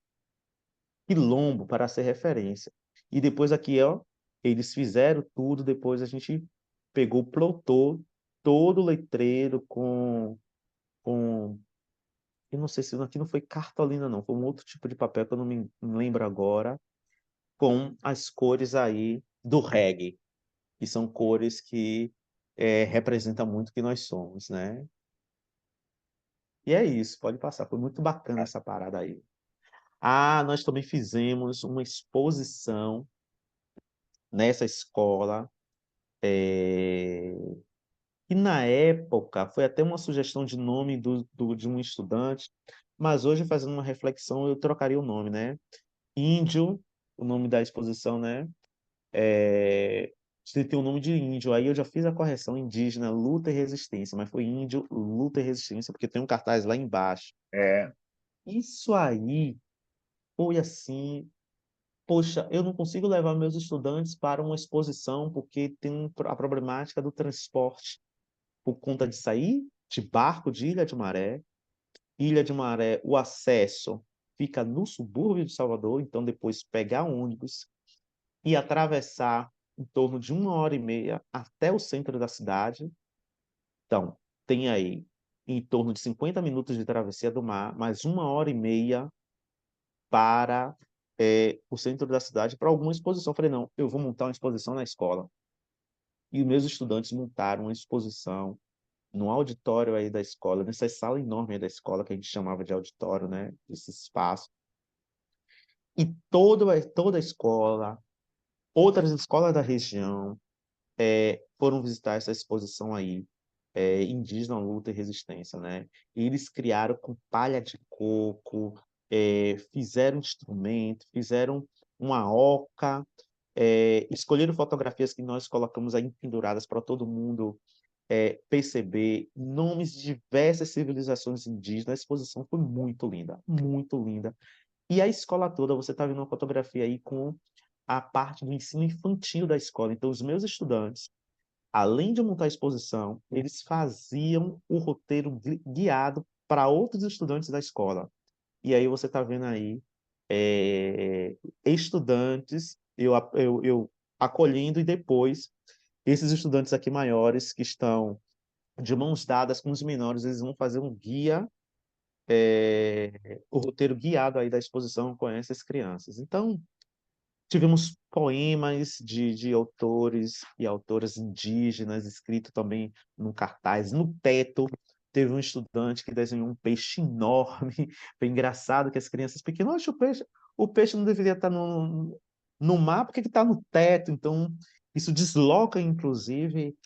quilombo para ser referência. E depois aqui, ó, eles fizeram tudo, depois a gente pegou, plotou todo o letreiro com eu não sei se aqui não foi cartolina não, foi um outro tipo de papel que eu não me lembro agora, com as cores aí do reggae, que são cores que, representam muito o que nós somos, né. E é isso, pode passar, foi muito bacana essa parada aí. Ah, nós também fizemos uma exposição nessa escola, e na época foi até uma sugestão de nome de um estudante, mas hoje fazendo uma reflexão eu trocaria o nome, né. Índio, o nome da exposição, né, você tem o nome de índio, aí eu já fiz a correção, indígena, luta e resistência, mas foi índio, luta e resistência, porque tem um cartaz lá embaixo. é, Isso aí foi assim, poxa, eu não consigo levar meus estudantes para uma exposição, porque tem a problemática do transporte, por conta de sair de barco de Ilha de Maré. Ilha de Maré, o acesso fica no subúrbio de Salvador, então depois pegar ônibus e atravessar em torno de 1 hora e meia até o centro da cidade. Então, tem aí em torno de 50 minutos de travessia do mar, mais 1 hora e meia para o centro da cidade para alguma exposição. Eu falei, não, eu vou montar uma exposição na escola. E os meus estudantes montaram uma exposição no auditório aí da escola, nessa sala enorme aí da escola, que a gente chamava de auditório, né? Esse espaço. E toda a escola, outras escolas da região, foram visitar essa exposição aí, Indígena, Luta e Resistência, né? E eles criaram com palha de coco, fizeram instrumento, fizeram uma oca, escolheram fotografias que nós colocamos aí penduradas para todo mundo perceber nomes de diversas civilizações indígenas. A exposição foi muito linda, muito linda. E a escola toda, você está vendo uma fotografia aí com a parte do ensino infantil da escola. Então, os meus estudantes, além de montar a exposição, eles faziam o roteiro guiado para outros estudantes da escola. E aí você está vendo aí estudantes, eu acolhendo, e depois esses estudantes aqui maiores que estão de mãos dadas com os menores, eles vão fazer um guia, o roteiro guiado aí da exposição com essas crianças. Então, tivemos poemas de autores e autoras indígenas, escrito também no cartaz. No teto, teve um estudante que desenhou um peixe enorme. Foi engraçado que as crianças pequenas, "Oxe, o peixe não deveria estar no mar, por que está no teto?" Então, Isso desloca, inclusive,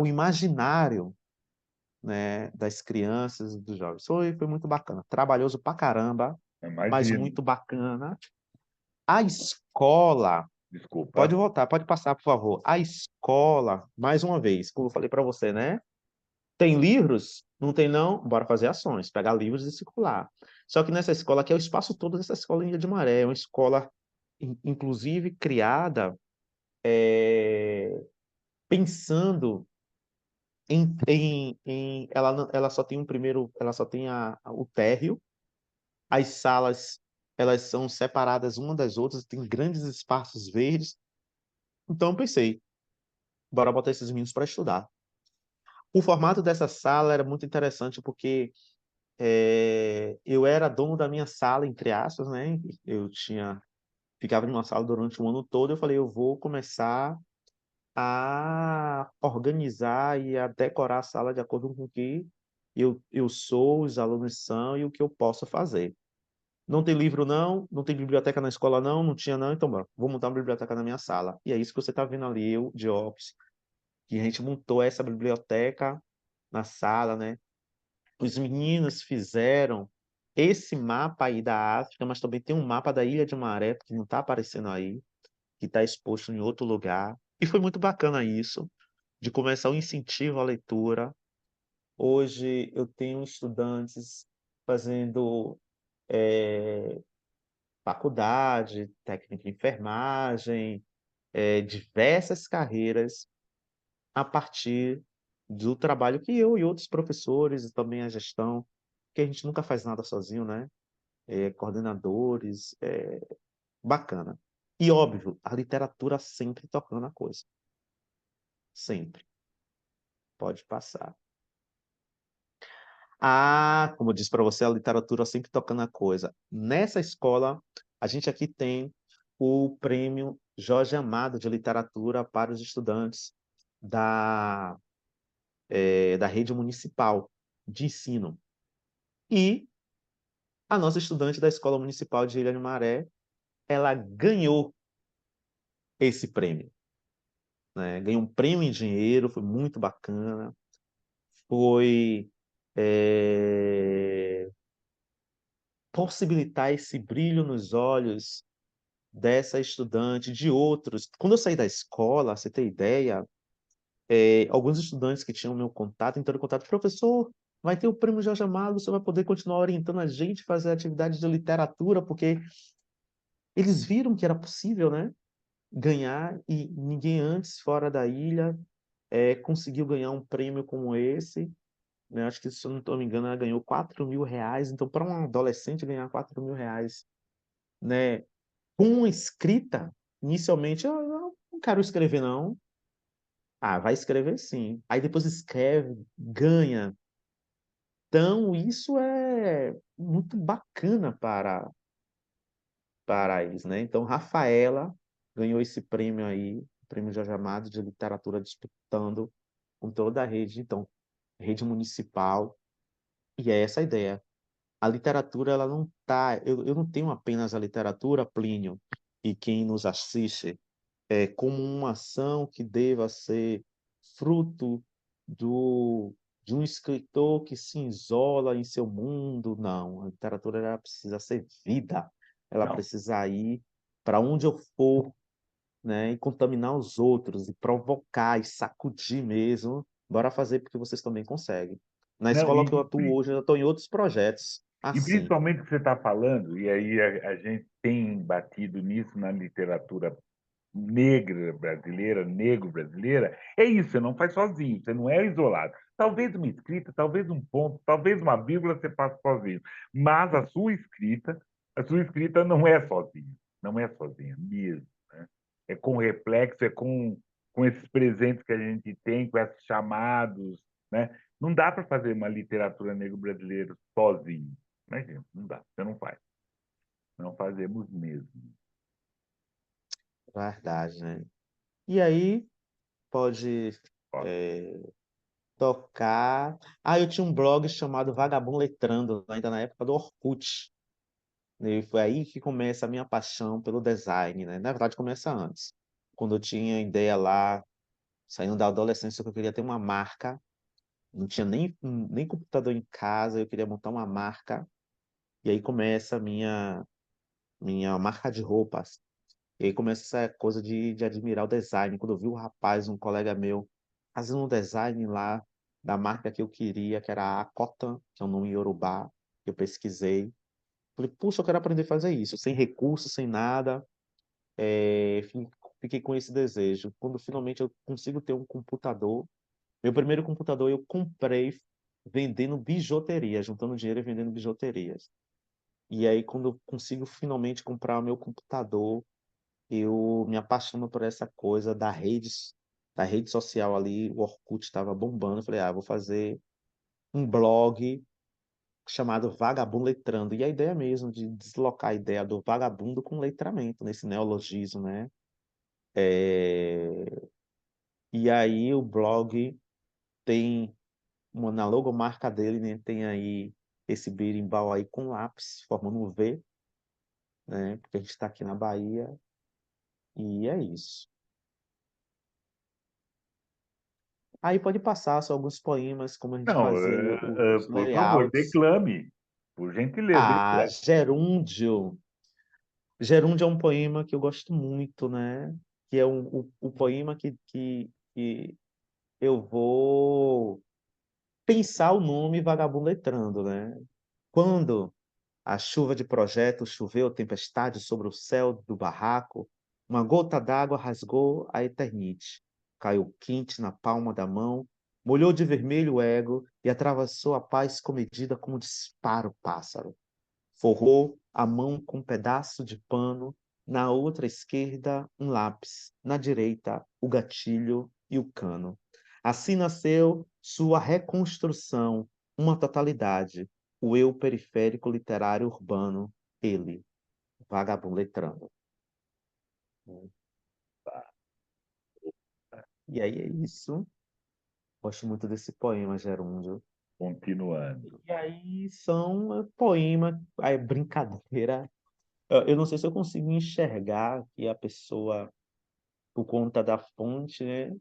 o imaginário, né, das crianças e dos jovens. Foi muito bacana. Trabalhoso pra caramba, mas Imagino. muito bacana. A escola pode Desculpa. voltar, pode passar, por favor. A escola, mais uma vez, como eu falei para você, né? Tem livros? Não tem não? Bora fazer ações, pegar livros e circular. Só que nessa escola aqui é o espaço todo dessa escola em Ilha de Maré, é uma escola, inclusive, criada pensando ela só tem ela só tem o térreo, as salas, elas são separadas uma das outras, tem grandes espaços verdes. Então eu pensei, bora botar esses meninos para estudar. O formato dessa sala era muito interessante porque eu era dono da minha sala, entre aspas, né? Ficava numa sala durante um ano todo. Eu falei, eu vou começar a organizar e a decorar a sala de acordo com o que eu sou, os alunos são e o que eu posso fazer. Não tem livro não, não tem biblioteca na escola não, não tinha não, então bora, vou montar uma biblioteca na minha sala. E é isso que você está vendo ali, eu, de óculos, que a gente montou essa biblioteca na sala, né? Os meninos fizeram esse mapa aí da África, mas também tem um mapa da Ilha de Maré, que não está aparecendo aí, que está exposto em outro lugar. E foi muito bacana isso, de começar o incentivo à leitura. Hoje eu tenho estudantes fazendo faculdade, técnica em enfermagem, diversas carreiras a partir do trabalho que eu e outros professores e também a gestão, que a gente nunca faz nada sozinho, né? Coordenadores, bacana. E óbvio, a literatura sempre tocando a coisa, sempre. Pode passar. Como eu disse para você, a literatura sempre tocando a coisa. Nessa escola, a gente aqui tem o prêmio Jorge Amado de literatura para os estudantes da, da rede municipal de ensino. E a nossa estudante da Escola Municipal de Ilha de Maré, ela ganhou esse prêmio, né? Ganhou um prêmio em dinheiro, foi muito bacana. Foi eh, possibilitar esse brilho nos olhos dessa estudante, de outros. Quando eu saí da escola, você tem ideia, alguns estudantes que tinham meu contato entraram em contato: "Professor, vai ter o prêmio Jorge Amado, você vai poder continuar orientando a gente a fazer atividade de literatura", porque eles viram que era possível, né, ganhar e ninguém antes fora da ilha, conseguiu ganhar um prêmio como esse, né, acho que se eu não estou me engano ela ganhou R$ 4.000, então para um adolescente ganhar R$ 4.000, né, com escrita, inicialmente: eu não quero escrever não". Vai escrever sim. Aí depois escreve, ganha. Então isso é muito bacana para eles, né. Então Rafaela ganhou esse prêmio aí, o prêmio Jorge Amado de literatura, disputando com toda a rede, então, rede municipal, e é essa a ideia. A literatura ela não tá eu não tenho apenas a literatura, Plínio, e quem nos assiste, como uma ação que deva ser fruto do de um escritor que se isola em seu mundo, não, a literatura ela precisa ser vida, ela Não. precisa ir para onde eu for, né, e contaminar os outros, e provocar, e sacudir mesmo. Bora fazer porque vocês também conseguem. Na Não, escola que eu atuo hoje, eu estou em outros projetos, e assim. principalmente o que você está falando, e aí a gente tem batido nisso na literatura negra brasileira, negro-brasileira, é isso, você não faz sozinho, você não é isolado. Talvez uma escrita, talvez um ponto, talvez uma vírgula você faça sozinho, mas a sua escrita não é sozinha, não é sozinha mesmo, né? É com reflexo, com esses presentes que a gente tem, com esses chamados, né? Não dá para fazer uma literatura negro-brasileira sozinho. Imagina, não dá, você não faz. Não fazemos mesmo. Verdade, né. E aí, pode, Ó, eh, tocar. Eu tinha um blog chamado Vagabundo Letrando, ainda na época do Orkut, né, e foi aí que começa a minha paixão pelo design, né, na verdade começa antes. quando eu tinha ideia lá, saindo da adolescência, que eu queria ter uma marca, não tinha nem computador em casa, eu queria montar uma marca, e aí começa a minha marca de roupas. E aí começa essa coisa de admirar o design. Quando eu vi o rapaz, um colega meu, fazendo um design lá da marca que eu queria, que era a Cotan, que é um nome iorubá, eu pesquisei. Falei: "Puxa, eu quero aprender a fazer isso", sem recurso, sem nada, fiquei com esse desejo. Quando finalmente eu consigo ter um computador, meu primeiro computador eu comprei vendendo bijuteria, juntando dinheiro e vendendo bijuterias. E aí quando eu consigo finalmente comprar o meu computador, eu me apaixono por essa coisa da rede social ali, o Orkut estava bombando, eu falei: "Ah, vou fazer um blog chamado Vagabundo Letrando", e a ideia mesmo de deslocar a ideia do vagabundo com letramento, nesse neologismo, né. E aí o blog tem na logomarca dele, né, tem aí esse berimbau aí com lápis, formando um V, né, porque a gente está aqui na Bahia, e é isso. Aí pode passar só alguns poemas, como a gente Não, fazia aí os por favor, layouts. declame. Por gentileza, Ah, declame. Gerúndio. Gerúndio é um poema que eu gosto muito, né, que é o poema que eu vou pensar o nome Vagabundo Letrando, né. Quando a chuva de projeto choveu tempestade sobre o céu do barraco, uma gota d'água rasgou a eternite, caiu quente na palma da mão, molhou de vermelho o ego e atravessou a paz comedida como dispara o pássaro. Forrou a mão com um pedaço de pano, na outra esquerda um lápis, na direita o gatilho e o cano. Assim nasceu sua reconstrução, uma totalidade, o eu periférico literário urbano, ele, vagabundo letrando. E aí é isso. Gosto muito desse poema, Gerúndio. Continuando. E aí são poema, aí brincadeira. Eu não sei se eu consigo enxergar que a pessoa, por conta da fonte, né,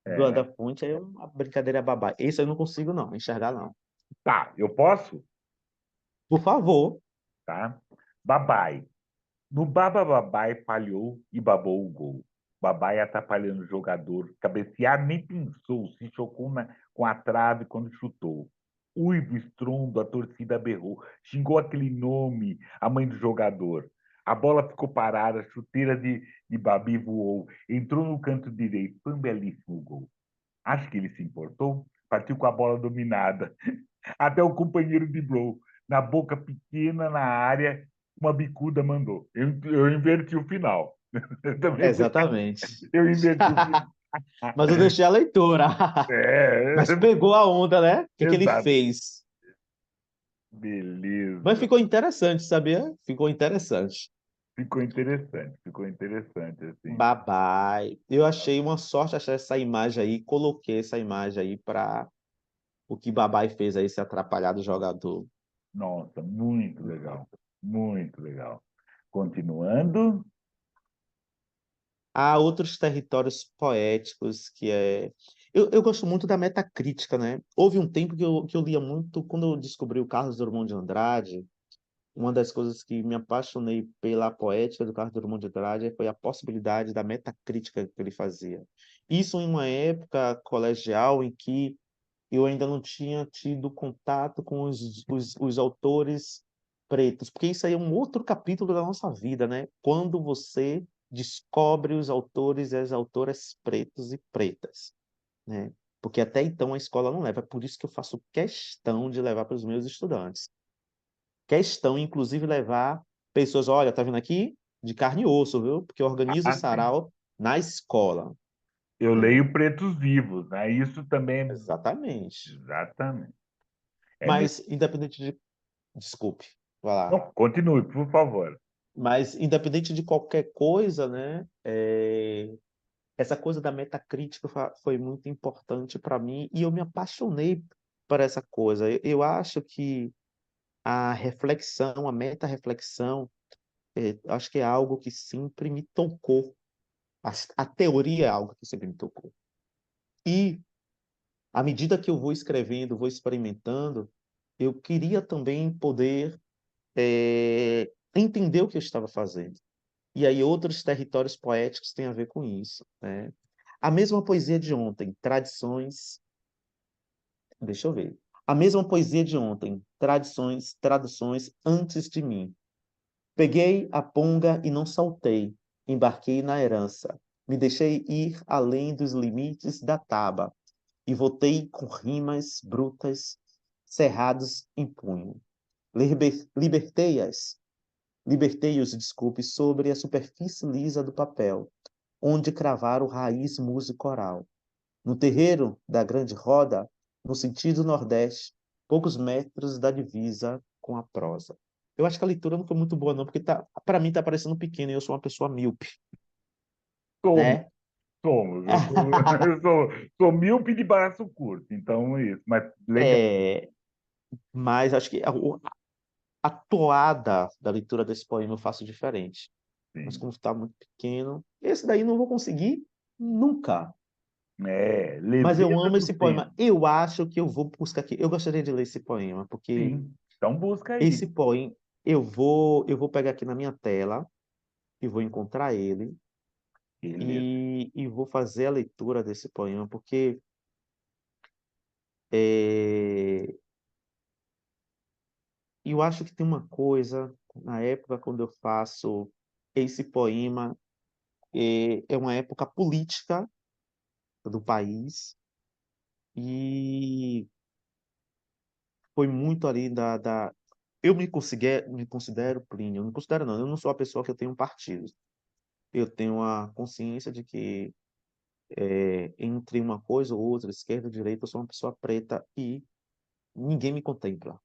da É, fonte é uma brincadeira babá. Esse eu não consigo não, enxergar não. tá, eu posso? Por favor. Tá? Babai. No Baba Babai falhou e babou o gol. Babai atrapalhando o jogador. Cabecear nem pensou, se chocou com a trave quando chutou. Uivo, estrondo, a torcida berrou. Xingou aquele nome, a mãe do jogador. A bola ficou parada, a chuteira de Babi voou. Entrou no canto direito. Foi um belíssimo gol. Acho que ele se importou. Partiu com a bola dominada. Até o companheiro driblou. Na boca pequena, na área, uma bicuda mandou. Eu inverti o final. Eu também Exatamente. eu inverti o final. Mas eu deixei a leitura. É, Mas pegou a onda, né? O que que ele exato. fez? Mas Beleza. ficou interessante, sabia? Ficou interessante. Ficou interessante, assim. Babai. Eu achei uma sorte achar essa imagem aí, coloquei essa imagem aí para o que Babai fez aí, esse atrapalhado jogador. Nossa, muito legal. Muito legal. Continuando. Há outros territórios poéticos que é eu gosto muito da metacrítica, né. Houve um tempo que eu lia muito quando eu descobri o Carlos Drummond de Andrade, uma das coisas que me apaixonei pela poética do Carlos Drummond de Andrade foi a possibilidade da metacrítica que ele fazia. Isso em uma época colegial em que eu ainda não tinha tido contato com os autores pretos, porque isso aí é um outro capítulo da nossa vida, né, quando você descobre os autores e as autoras pretos e pretas, né, porque até então a escola não leva, é por isso que eu faço questão de levar para os meus estudantes. Questão, inclusive, levar pessoas: "Olha, tá vendo aqui? De carne e osso, viu, porque eu organizo o Assim, sarau na escola", eu né. leio Pretos Vivos, né? Isso também, Exatamente. exatamente. É nesse... Mas independente de desculpe, vai lá. Não, continue, por favor. Mas independente de qualquer coisa, né, essa coisa da metacrítica foi muito importante para mim e eu me apaixonei por essa coisa. Eu acho que a reflexão, a meta-reflexão, acho que é algo que sempre me tocou A teoria é algo que sempre me tocou. E, à medida que eu vou escrevendo, vou experimentando, eu queria também poder entender o que eu estava fazendo. E aí outros territórios poéticos têm a ver com isso, né. A mesma poesia de ontem, tradições deixa eu ver. A mesma poesia de ontem, tradições, traduções antes de mim. Peguei a ponga e não saltei, embarquei na herança. Me deixei ir além dos limites da taba e voltei com rimas brutas, cerrados em punho. Libertei-as, libertei-os, desculpe, sobre a superfície lisa do papel, onde cravaram raiz música oral. No terreiro da grande roda, no sentido nordeste, poucos metros da divisa com a prosa. Eu acho que a leitura não foi muito boa não, porque para mim tá parecendo pequeno e eu sou uma pessoa míope, Somos, né. somos. Eu sou, eu sou míope de braço curto, então é isso. Mas legal, É, mas acho que a toada da leitura desse poema eu faço diferente. Mas sim. como está muito pequeno, esse daí não vou conseguir nunca. É, Mas eu leveza amo do esse poema. tempo. Eu acho que eu vou buscar aqui. Eu gostaria de ler esse poema, porque Sim. Então busca aí. esse poema eu vou pegar aqui na minha tela e vou encontrar ele Beleza. e vou fazer a leitura desse poema, porque, eu acho que tem uma coisa, na época quando eu faço esse poema, é uma época política do país, e foi muito ali da eu me considero Plínio, não me considero não, eu não sou a pessoa que eu tenho um partido. Eu tenho a consciência de que, entre uma coisa ou outra, esquerda ou direita, eu sou uma pessoa preta e ninguém me contempla.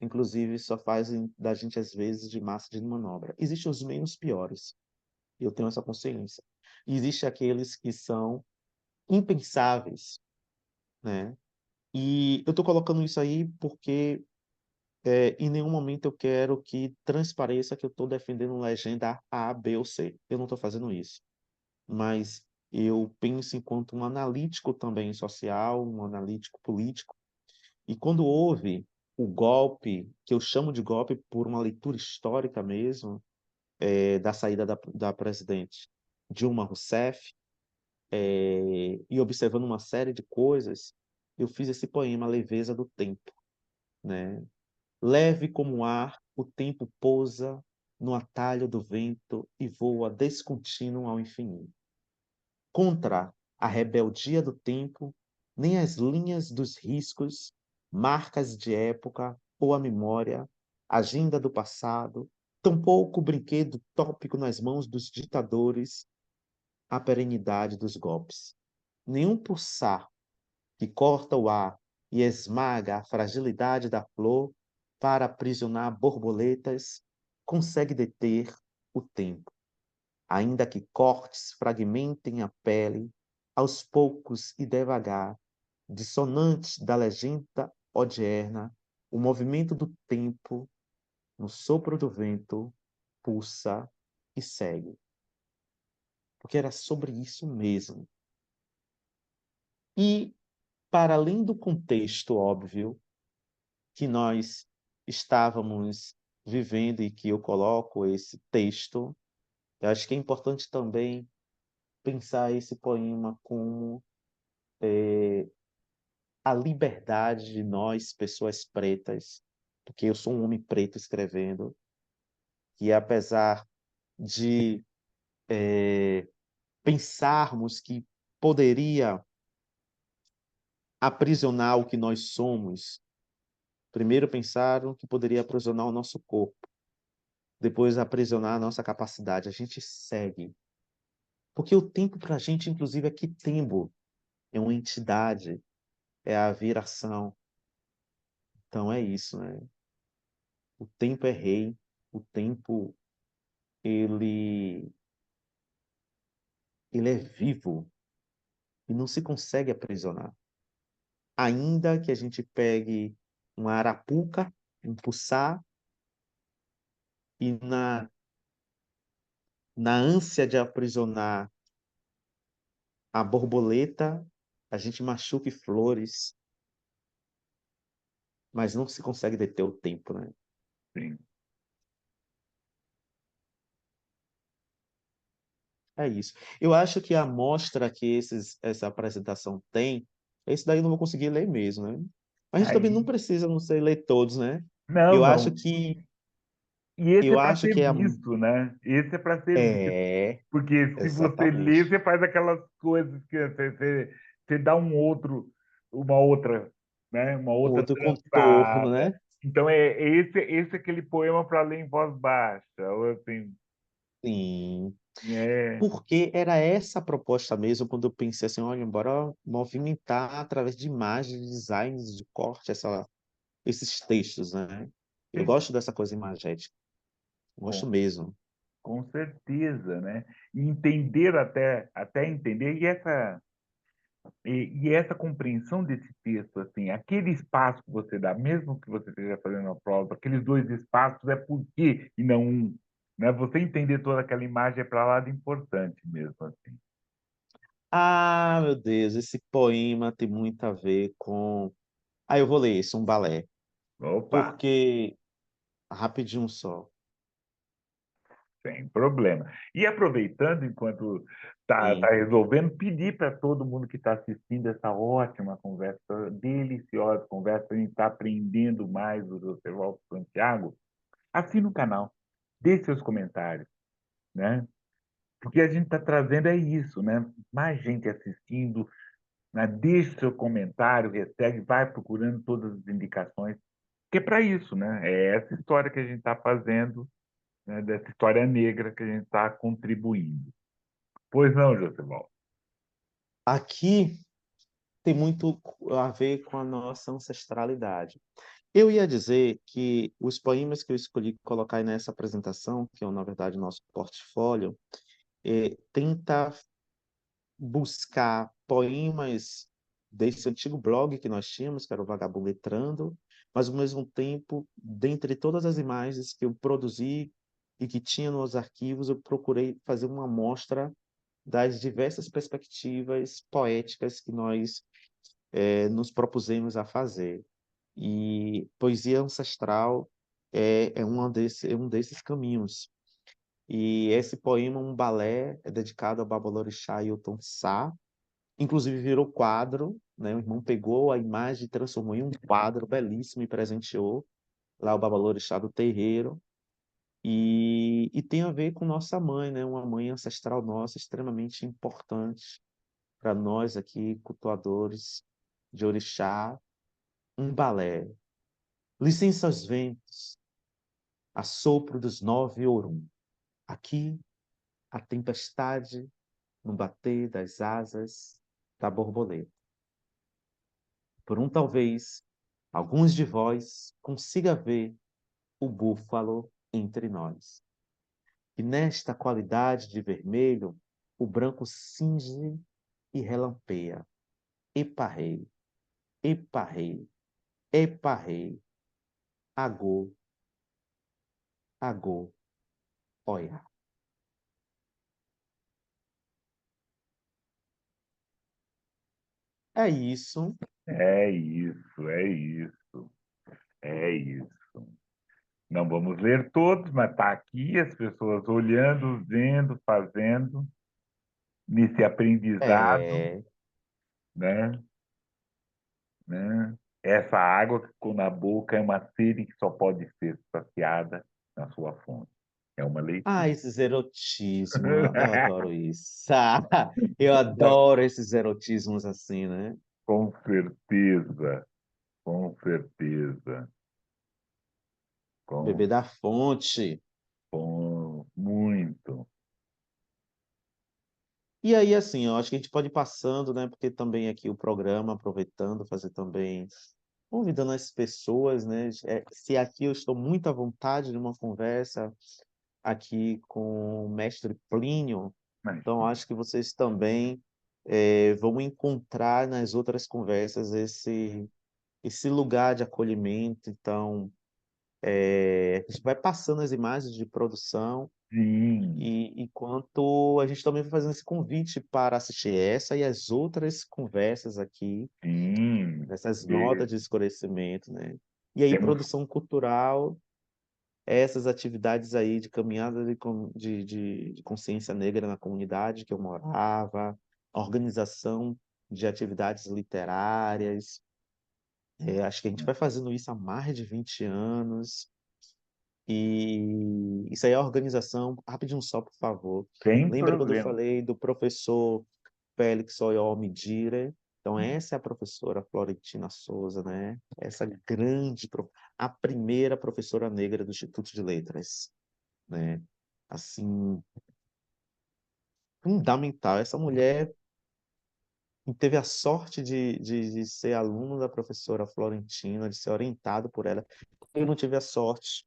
Inclusive, só fazem da gente, às vezes, de massa de manobra. Existem os menos piores, eu tenho essa consciência. E existe aqueles que são impensáveis, né. E eu estou colocando isso aí porque, em nenhum momento eu quero que transpareça que eu estou defendendo legenda A, B ou C. Eu não estou fazendo isso. Mas eu penso enquanto um analítico também social, um analítico político, e quando houve o golpe, que eu chamo de golpe por uma leitura histórica mesmo, da saída da presidente Dilma Rousseff, e observando uma série de coisas, eu fiz esse poema Leveza do Tempo, né. Leve como o ar, o tempo pousa no atalho do vento e voa descontínuo ao infinito. Contra a rebeldia do tempo, nem as linhas dos riscos, marcas de época ou a memória, agenda do passado, tampouco o brinquedo tópico nas mãos dos ditadores, a perenidade dos golpes. Nenhum pulsar que corta o ar e esmaga a fragilidade da flor para aprisionar borboletas consegue deter o tempo. Ainda que cortes fragmentem a pele, aos poucos e devagar, dissonantes da legenda odierna, o movimento do tempo, no sopro do vento, pulsa e segue. Porque era sobre isso mesmo. E, para além do contexto óbvio que nós estávamos vivendo e que eu coloco esse texto, eu acho que é importante também pensar esse poema como a liberdade de nós, pessoas pretas, porque eu sou um homem preto escrevendo, que apesar de pensarmos que poderia aprisionar o que nós somos, primeiro pensaram que poderia aprisionar o nosso corpo, depois aprisionar a nossa capacidade. A gente segue. Porque o tempo para a gente, inclusive, é quitembo, é uma entidade, é a viração. Então é isso, né? O tempo é rei, o tempo ele ele é vivo e não se consegue aprisionar. Ainda que a gente pegue uma arapuca, um pulsar, e na ânsia de aprisionar a borboleta, a gente machuca flores, mas não se consegue deter o tempo, né. sim. É isso. Eu acho que a amostra que essa apresentação tem, esse daí eu não vou conseguir ler mesmo, né. A gente também não Aí, precisa, não sei, ler todos, né. não, Eu acho não. que E esse é eu para acho ser que é a visto, né? Esse é para ser visto. é, Porque se você lê, exatamente. você faz aquelas coisas que você dá uma outra, né? Uma Um outra outro contorno, trançada. né. Então, esse é aquele poema para ler em voz baixa, ou assim, Sim. é, Porque era essa a proposta mesmo quando eu pensei assim: "Olha, bora movimentar através de imagens, designs de corte esses textos", né. Eu sim, gosto dessa coisa imagética, gosto com, mesmo. com certeza, né? E entender até entender, e essa compreensão desse texto, assim, aquele espaço que você dá, mesmo que você esteja fazendo a prova, aqueles dois espaços é por quê e não um, né? Você entender toda aquela imagem é para lá de importante mesmo, assim. Ah, meu Deus, esse poema tem muito a ver com eu vou ler esse, um balé, Opa, porque rapidinho só. sem problema. E aproveitando, enquanto tá Sim. resolvendo, pedir para todo mundo que está assistindo essa ótima conversa, deliciosa conversa, a gente está aprendendo mais do José Walter Santiago, assina o canal, dê seus comentários, né? Porque a gente está trazendo é isso, né? Mais gente assistindo, né? Deixe seu comentário, hashtag, vai procurando todas as indicações, que é para isso, né? É essa história que a gente está fazendo, né? Dessa história negra que a gente está contribuindo. Pois não, Josival? Aqui tem muito a ver com a nossa ancestralidade. Eu ia dizer que os poemas que eu escolhi colocar nessa apresentação, que é na verdade o nosso portfólio, tenta buscar poemas desse antigo blog que nós tínhamos, que era o Vagabundo Letrando, mas ao mesmo tempo, dentre todas as imagens que eu produzi e que tinha nos arquivos, eu procurei fazer uma amostra das diversas perspectivas poéticas que nós, nos propusemos a fazer. E poesia ancestral é um desses caminhos. E esse poema, um balé, é dedicado ao Babalorixá Ailton Sá, inclusive virou quadro, né, o irmão pegou a imagem e transformou em um quadro belíssimo e presenteou lá o Babalorixá do terreiro, e tem a ver com nossa mãe, né, uma mãe ancestral nossa extremamente importante para nós aqui, cultuadores de orixá, um balé. Licença aos ventos, assopro dos 9 Orum. Aqui, a tempestade no bater das asas da borboleta. Por um talvez, alguns de vós consiga ver o búfalo entre nós. E nesta qualidade de vermelho, o branco cinge e relampeia. Epa rei, epa rei, epa rei, agô, agô, oia. É isso. É isso, é isso, é isso. Não vamos ler todos, mas está aqui as pessoas olhando, vendo, fazendo, nesse aprendizado, É, né? Né? Essa água que ficou na boca é uma sede que só pode ser saciada na sua fonte. É uma leitura. esses erotismos, eu adoro isso. Eu adoro esses erotismos assim, né. Com certeza, com certeza, com, Beber da fonte. com muito. E aí, assim, eu acho que a gente pode ir passando, né, porque também aqui o programa, aproveitando, fazer também convidando as pessoas, né, se aqui eu estou muito à vontade numa conversa aqui com o mestre Plínio, então Imagina. acho que vocês também, vão encontrar nas outras conversas esse lugar de acolhimento, então, a gente vai passando as imagens de produção, Sim, E enquanto a gente também vai fazendo esse convite para assistir essa e as outras conversas aqui, sim. essas E notas de esclarecimento, né? E aí, temos, produção cultural, essas atividades aí de caminhada de consciência negra na comunidade que eu morava, a organização de atividades literárias. Acho que a gente vai fazendo isso há mais de 20 anos. E isso aí é a organização. Rapidinho só, por favor. sem Lembra quando eu problema. falei do professor Félix Oyol Medira? Então, essa é a professora Florentina Souza, né? A primeira professora negra do Instituto de Letras, né? Assim, fundamental. Essa mulher teve a sorte de ser aluno da professora Florentina, de ser orientado por ela. Eu não tive a sorte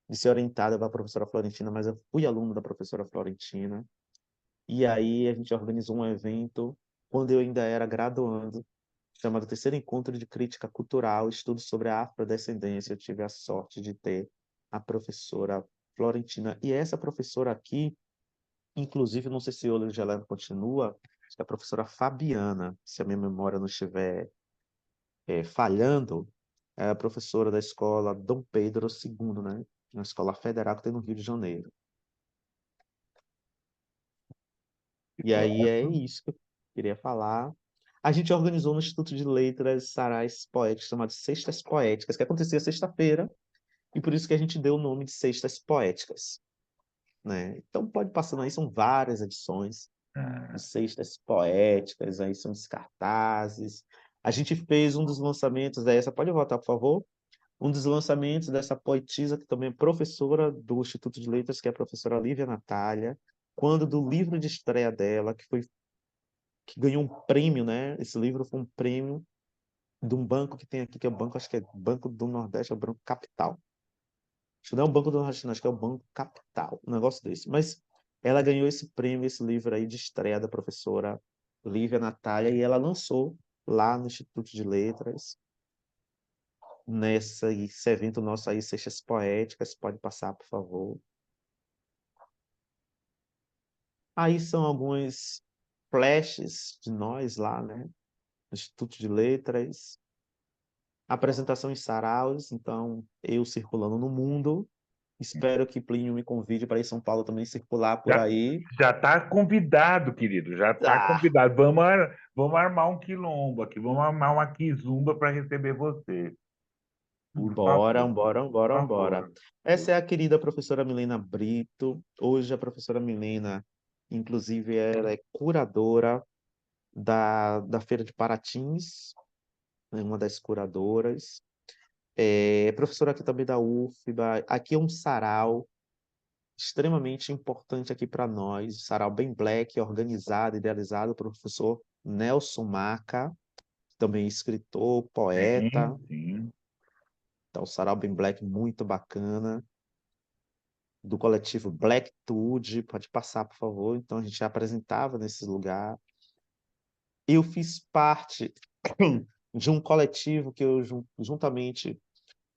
de ser orientado pela professora Florentina, mas eu fui aluno da professora Florentina. E aí a gente organizou um evento quando eu ainda era graduando, chamado Terceiro Encontro de Crítica Cultural, estudo sobre a afrodescendência. Eu tive a sorte de ter a professora Florentina. E essa professora aqui, inclusive, não sei se hoje ela continua, acho que é a professora Fabiana, se a minha memória não estiver falhando, é a professora da escola Dom Pedro II, né? Uma escola federal que tem no Rio de Janeiro. E E aí é pronto. isso que eu queria falar. A gente organizou no Instituto de Letras sarais poéticos chamados Sextas Poéticas, que acontecia sexta-feira, e por isso que a gente deu o nome de Sextas Poéticas, né? Então pode passando aí, são várias edições de Ah, Sextas Poéticas, aí são os cartazes. A gente fez um dos lançamentos dessa, pode voltar, por favor? Um dos lançamentos dessa poetisa, que também é professora do Instituto de Letras, que é a professora Lívia Natália, quando do livro de estreia dela, que ganhou um prêmio, né? Esse livro foi um prêmio de um banco que tem aqui, que é o banco, acho que é Banco do Nordeste, é o Banco Capital. Acho que não é o Banco do Nordeste, não, acho que é o Banco Capital, um negócio desse. Mas ela ganhou esse prêmio, esse livro aí de estreia da professora Lívia Natália, e ela lançou lá no Instituto de Letras, esse evento nosso aí, Sextas Poéticas, pode passar, por favor. Aí são alguns flashes de nós lá, né, no Instituto de Letras, apresentação em saraus, então eu circulando no mundo. Espero que Plínio me convide para ir em São Paulo também circular por já aí. já está convidado, querido, já está Ah, convidado. Vamos armar um quilombo aqui, vamos armar uma quizumba para receber você. Por bora, favor, bora, por bora, bora. favor. Essa é a querida professora Milena Brito. Hoje a professora Milena, inclusive, ela é curadora da Feira de Paratins, é uma das curadoras. É professora aqui também da UFBA. Aqui é um sarau extremamente importante aqui para nós, sarau bem black, organizado, idealizado pelo professor Nelson Maca, também escritor, poeta. Sim, sim. Então, sarau bem black muito bacana, do coletivo Blacktude, pode passar, por favor. Então, a gente já apresentava nesse lugar. Eu fiz parte de um coletivo que eu, juntamente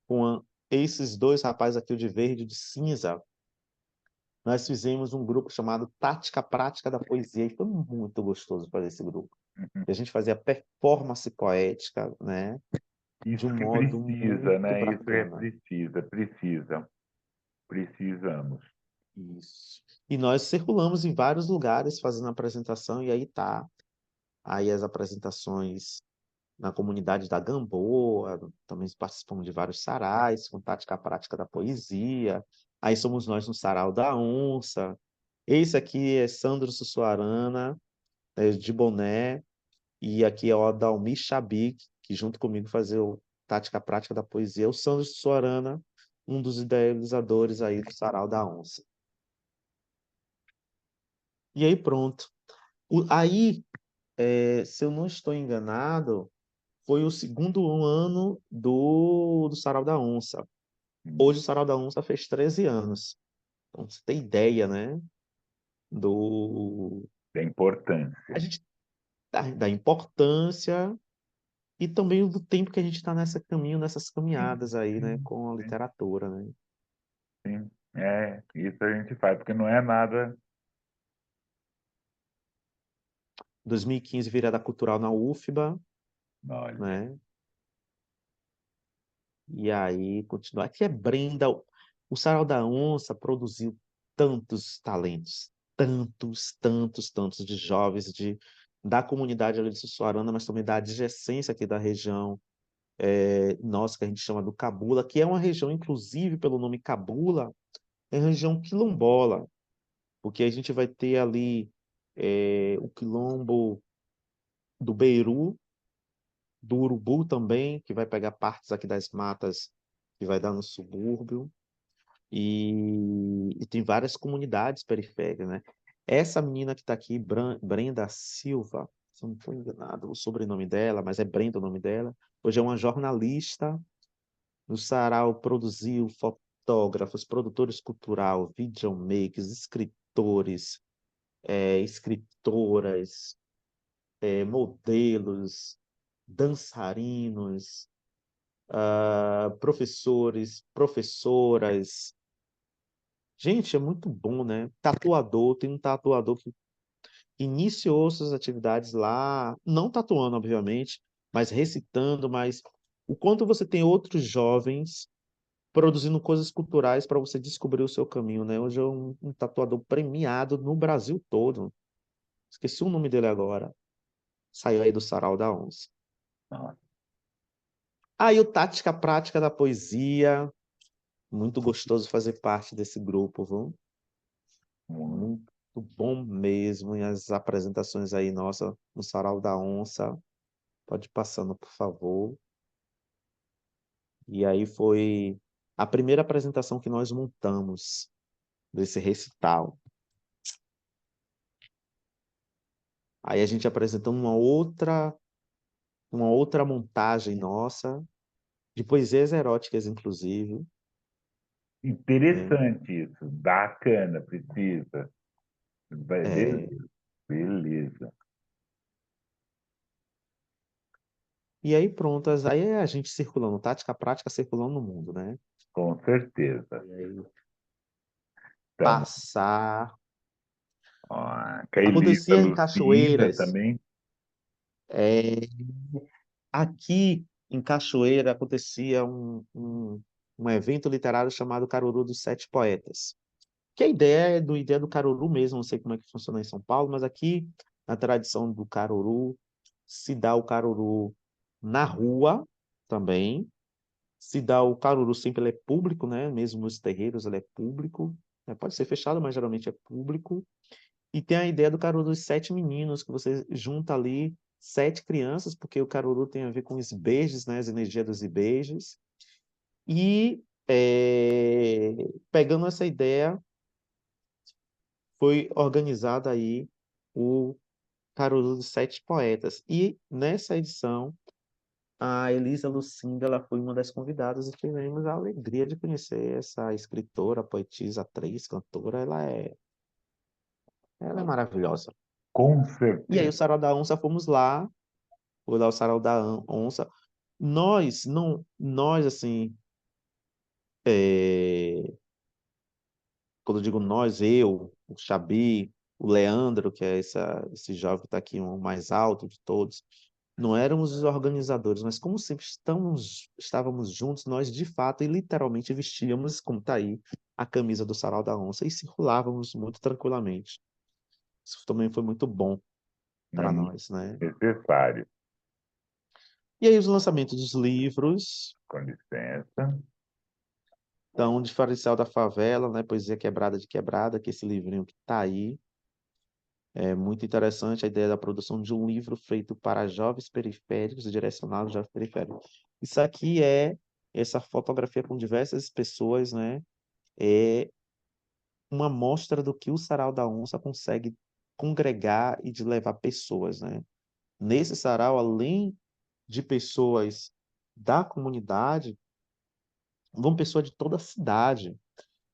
com esses dois rapazes aqui, o de verde e o de cinza, nós fizemos um grupo chamado Tática Prática da Poesia, e foi muito gostoso fazer esse grupo. E a gente fazia performance poética, né, de um Isso que modo precisa, muito né? Isso é bacana. precisamos. Isso. E nós circulamos em vários lugares fazendo apresentação, e aí tá. Aí as apresentações na comunidade da Gamboa, também participamos de vários sarais, com tática prática da poesia. Aí somos nós no Sarau da Onça. Esse aqui é Sandro Sussuarana, de boné, e aqui é o Adalmir Chabik, que junto comigo fazia o Tática Prática da Poesia. O Sandro Sussuarana, um dos idealizadores aí do Sarau da Onça. E aí pronto. Aí, se eu não estou enganado, foi o segundo ano do Sarau da Onça. Hoje o Sarau da Onça fez 13 anos. Então você tem ideia, né? Do Da a importância. gente da importância e também do tempo que a gente está nessa caminho, nessas Sim, caminhadas aí, né? sim, Com a sim, literatura, né? sim. Isso a gente faz, porque não é nada. 2015, virada cultural na UFBA, Olha, né? E aí continua. Aqui é Brenda. O Sarau da Onça produziu tantos talentos, tantos, tantos, tantos de jovens da comunidade ali de Sussuarana, mas também da adjacência aqui da região nossa, que a gente chama do Cabula, que é uma região, inclusive pelo nome Cabula, é região quilombola, porque a gente vai ter ali o quilombo do Beiru, do Urubu também, que vai pegar partes aqui das matas que vai dar no subúrbio, e tem várias comunidades periféricas, né? Essa menina que está aqui, Brenda Silva, se eu não estou enganado, o sobrenome dela, mas é Brenda o nome dela, hoje é uma jornalista. No Sarau produziu fotógrafos, produtores cultural, videomakers, escritores, escritoras, modelos, dançarinos, professores, professoras. Gente, é muito bom, né? Tatuador, tem um tatuador que iniciou suas atividades lá, não tatuando, obviamente, mas recitando, mas o quanto você tem outros jovens produzindo coisas culturais para você descobrir o seu caminho, né? Hoje é um tatuador premiado no Brasil todo. Esqueci o nome dele agora. Saiu aí do Sarau da Onça. nossa, Aí o Tática Prática da Poesia. Muito gostoso fazer parte desse grupo, viu? muito Muito bom mesmo. E as apresentações aí, nossa, no Sarau da Onça. Pode ir passando, por favor. E aí foi a primeira apresentação que nós montamos desse recital. Aí a gente apresentou uma outra montagem nossa, de poesias eróticas, inclusive, né? interessante isso. Bacana, precisa. É, Beleza, e aí pronto, aí é a gente circulando, tática prática circulando no mundo, né? com certeza. E aí Estamos. passar. Ó, a Caelissa Acontecia em Lucinda Cachoeiras. também. é, Aqui em Cachoeira acontecia um evento literário chamado Caruru dos Sete Poetas. Que a ideia do Caruru mesmo, não sei como é que funciona em São Paulo, mas aqui, na tradição do Caruru, se dá o Caruru na rua também, se dá o Caruru sempre ele é público, né? Mesmo nos terreiros ele é público, né? Pode ser fechado, mas geralmente é público. E tem a ideia do Caruru dos sete meninos, que você junta ali sete crianças, porque o Caruru tem a ver com os beijos, né? As energias dos beijos. E pegando essa ideia, foi organizado aí o Caruru dos Sete Poetas. E nessa edição, a Elisa Lucinda ela foi uma das convidadas e tivemos a alegria de conhecer essa escritora, poetisa, atriz, cantora. Ela é maravilhosa. Com E aí o certeza. Sarau da Onça fomos lá, foi lá o Sarau da Onça. Nós, não, nós assim, é, quando eu digo nós, eu, o Xabi, o Leandro, que é esse jovem que está aqui, o mais alto de todos, não éramos os organizadores, mas como sempre estávamos juntos, nós de fato e literalmente vestíamos, como está aí, a camisa do Sarau da Onça e circulávamos muito tranquilamente. Isso também foi muito bom É para muito nós, né? necessário. E aí os lançamentos dos livros, Com licença. então, o Diferencial da Favela, né? Poesia Quebrada de Quebrada, que é esse livrinho que está aí. É muito interessante a ideia da produção de um livro feito para jovens periféricos e direcionado aos jovens periféricos. Isso aqui essa fotografia com diversas pessoas, né? É uma mostra do que o Sarau da Onça consegue congregar e de levar pessoas, né? Nesse sarau, além de pessoas da comunidade, vão pessoas de toda a cidade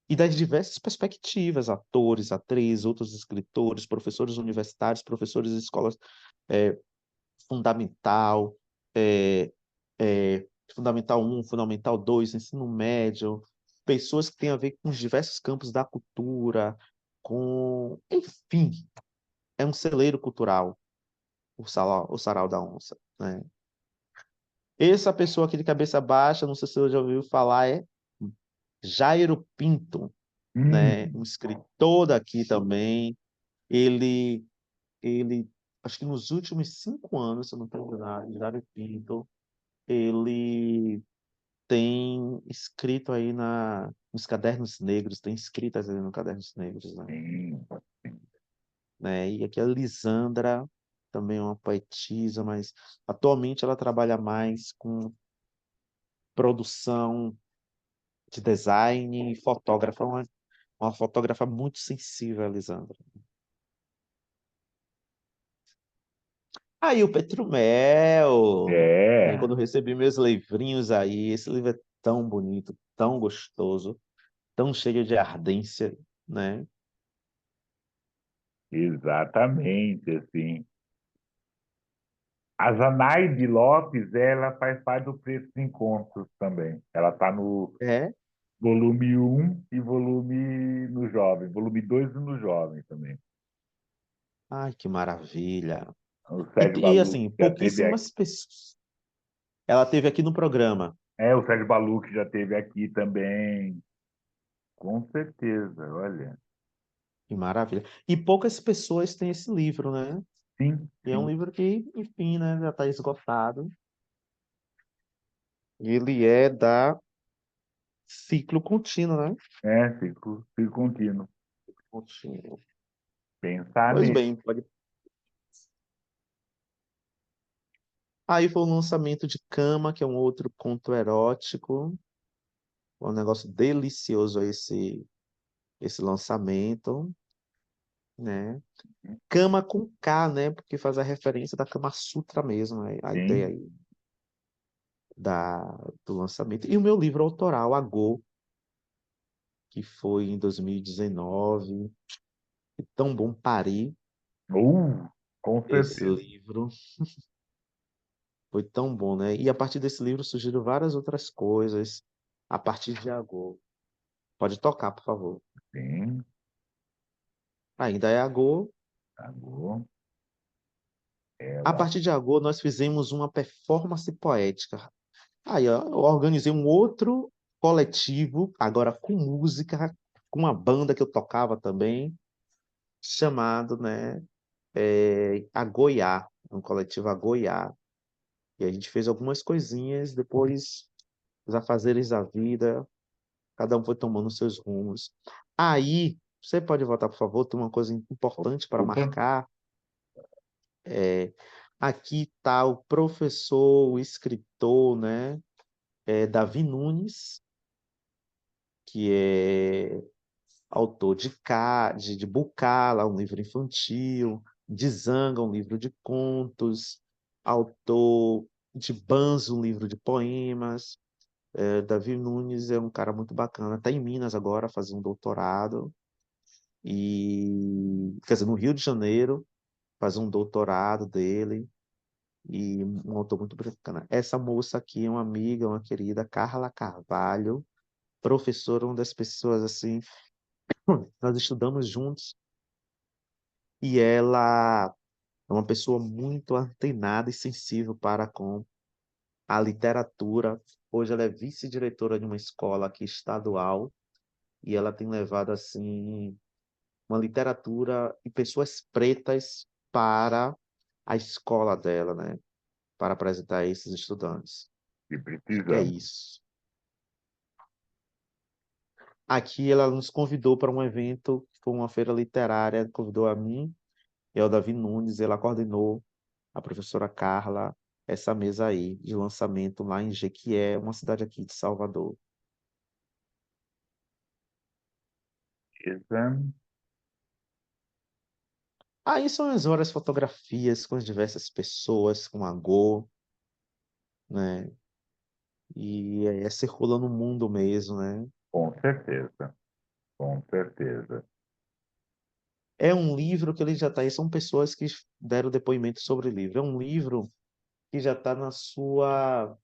e das diversas perspectivas, atores, atrizes, outros escritores, professores universitários, professores de escolas é, fundamental, é, é, fundamental um, fundamental 2, ensino médio. pessoas que têm a ver com os diversos campos da cultura, enfim, é um celeiro cultural, o Sarau da Onça, né? Essa pessoa aqui de cabeça baixa, não sei se você já ouviu falar, é Jairo Pinto, né? Um Hum, escritor daqui também. Ele, ele, acho que nos últimos 5 anos, se eu não estou enganado, Jairo Pinto, ele tem escrito aí nos Cadernos Negros, tem escritas aí nos Cadernos Negros, né? sim, Né? E aqui a Lisandra também é uma poetisa, mas atualmente ela trabalha mais com produção de design e fotógrafa, uma fotógrafa muito sensível, a Lisandra. Aí o Petromel, né? é, Quando eu recebi meus livrinhos aí, esse livro é tão bonito, tão gostoso, tão cheio de ardência, né? exatamente, assim. A Zanaide Lopes, ela faz parte do Preços e Encontros também. Ela está no É? volume um e volume no Jovem, volume 2 no Jovem também. Ai, que maravilha. O E, Sérgio e Baluch assim, já teve aqui. pouquíssimas pessoas. Ela teve aqui no programa. É, o Sérgio Baluch já teve aqui também. Com certeza, olha. Que maravilha. E poucas pessoas têm esse livro, né? Sim, E é um sim. livro que, enfim, né, já está esgotado. Ele é da Ciclo Contínuo, né? É, fico contínuo. Contínuo. Pensar Pois nele. bem, pode. Aí foi o lançamento de Cama, que é um outro conto erótico. Um negócio delicioso esse lançamento, né? Cama com K, né? Porque faz a referência da Kama Sutra mesmo, né? A ideia Sim, aí da, do lançamento. E o meu livro autoral, Agô, que foi em 2019. É tão bom parir com esse certeza. livro. Foi tão bom, né? E a partir desse livro surgiram várias outras coisas. A partir de Agô. Pode tocar, por favor. Sim, Ainda é Agô. acabou. A Ela, partir de Agô, nós fizemos uma performance poética. Aí, ó, eu organizei um outro coletivo, agora com música, com uma banda que eu tocava também, chamado, né, Agoiá, um coletivo Agoiá. E a gente fez algumas coisinhas, depois os afazeres da vida, cada um foi tomando seus rumos. Aí, você pode voltar, por favor, tem uma coisa importante para opa, marcar. Aqui está o professor, o escritor, né, Davi Nunes, que é autor de Bucala, um livro infantil, de Zanga, um livro de contos, autor de Banzo, um livro de poemas. Davi Nunes é um cara muito bacana, está em Minas agora, fazendo um doutorado, e quer dizer, no Rio de Janeiro, faz um doutorado dele, e um autor muito bacana. Essa moça aqui é uma amiga, uma querida, Carla Carvalho, professora, uma das pessoas assim, nós estudamos juntos, e ela é uma pessoa muito antenada e sensível para com a literatura. Hoje ela é vice-diretora de uma escola aqui estadual e ela tem levado assim uma literatura e pessoas pretas para a escola dela, né? Para apresentar a esses estudantes. se Acho que é precisamos. isso. Aqui ela nos convidou para um evento, que foi uma feira literária, convidou a mim e ao Davi Nunes, ela coordenou a professora Carla, essa mesa aí de lançamento lá em Jequié, uma cidade aqui de Salvador. Essa, Aí são as várias fotografias com as diversas pessoas, com a Go, né? E é circula no mundo mesmo, né? com certeza, com certeza. É um livro que ele já está aí, são pessoas que deram depoimento sobre o livro. É um livro que já está na sua,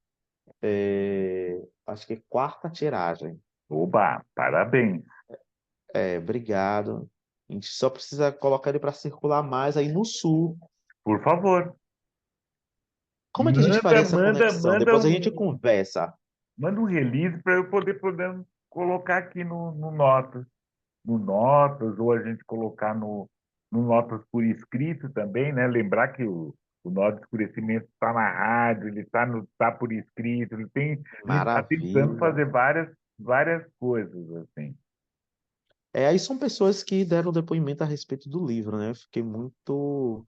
acho que é quarta tiragem. Oba, parabéns. Obrigado. A gente só precisa colocar ele para circular mais aí no sul. Por favor, Como é que a gente faria essa conexão? manda Depois a gente conversa. manda um release para eu poder colocar aqui no Notas, ou a gente colocar no Notas por escrito também, né? Lembrar que o Nó de Escurecimento está na rádio, ele tá por escrito, a gente está tentando Maravilha. fazer várias coisas assim. Aí são pessoas que deram depoimento a respeito do livro, né? Eu fiquei muito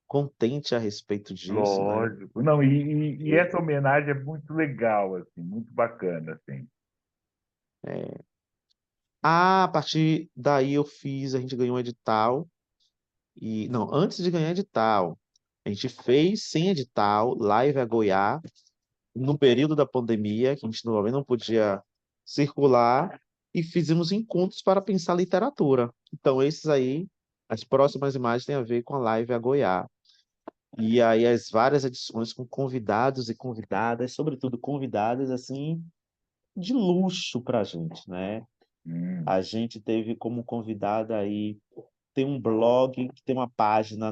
contente a respeito disso, né? Lógico. Não, e essa homenagem é muito legal, assim, muito bacana, assim. A partir daí a gente ganhou um edital e não, antes de ganhar edital, a gente fez sem edital, Live a Goiás, no período da pandemia, que a gente normalmente não podia circular, e fizemos encontros para pensar literatura. Então, esses aí, as próximas imagens têm a ver com a Live a Goiás. E aí as várias edições com convidados e convidadas, sobretudo convidadas assim de luxo para a gente, né? Hum, A gente teve como convidada aí, tem um blog, que tem uma página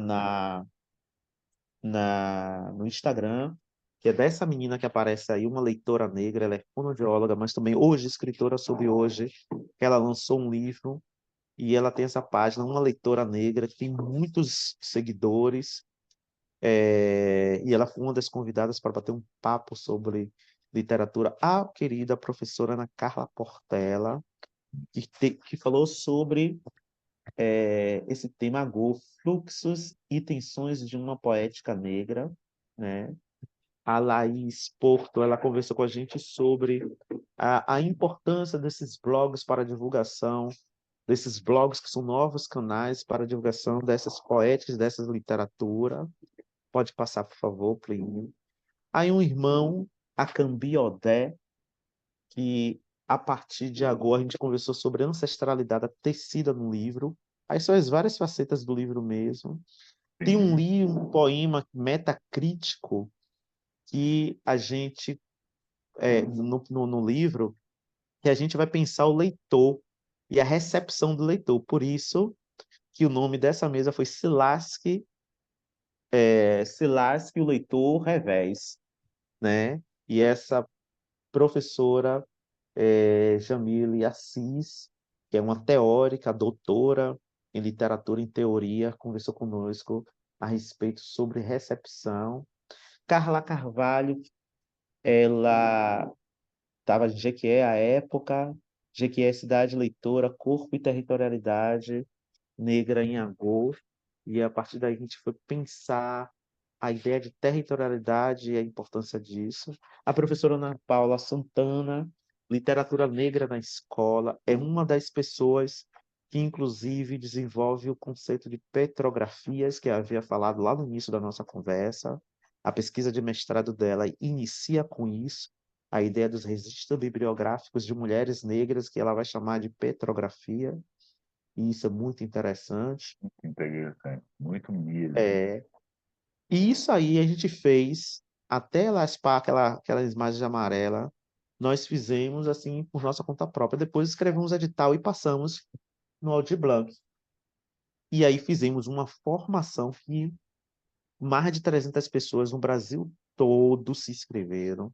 no Instagram, que é dessa menina que aparece aí, uma leitora negra, ela é fonoaudióloga, mas também hoje escritora sobre hoje, que ela lançou um livro e ela tem essa página, uma leitora negra, que tem muitos seguidores, e ela foi uma das convidadas para bater um papo sobre literatura, a querida professora Ana Carla Portela, que falou sobre esse tema Agô, fluxos e tensões de uma poética negra, né? A Laís Porto, ela conversou com a gente sobre a importância desses blogs para divulgação, desses blogs que são novos canais para divulgação dessas poéticas, dessas literatura. Pode passar, por favor, Plínio. Aí um irmão, a Cambi Odé, que a partir de agora a gente conversou sobre ancestralidade tecida no livro. Aí são as várias facetas do livro mesmo. Tem um entendi. livro, um poema metacrítico que a gente, no livro, que a gente vai pensar o leitor e a recepção do leitor. Por isso que o nome dessa mesa foi Silasque, o leitor revés, né? E essa professora Jamile Assis, que é uma teórica, doutora em literatura e em teoria, conversou conosco a respeito sobre recepção. Carla Carvalho, ela estava em Jequié à época, Jequié é cidade leitora, corpo e territorialidade negra em Agô, e a partir daí a gente foi pensar a ideia de territorialidade e a importância disso. A professora Ana Paula Santana, literatura negra na escola, é uma das pessoas que, inclusive, desenvolve o conceito de petrografias, que eu havia falado lá no início da nossa conversa. A pesquisa de mestrado dela inicia com isso, a ideia dos registros bibliográficos de mulheres negras, que ela vai chamar de petrografia, e isso é muito interessante. Interessante, muito mesmo. É, E isso aí a gente fez até laspar aquelas imagens amarelas. Nós fizemos assim por nossa conta própria. Depois escrevemos edital e passamos no Audi Blanc. E aí fizemos uma formação que mais de 300 pessoas no Brasil todo se inscreveram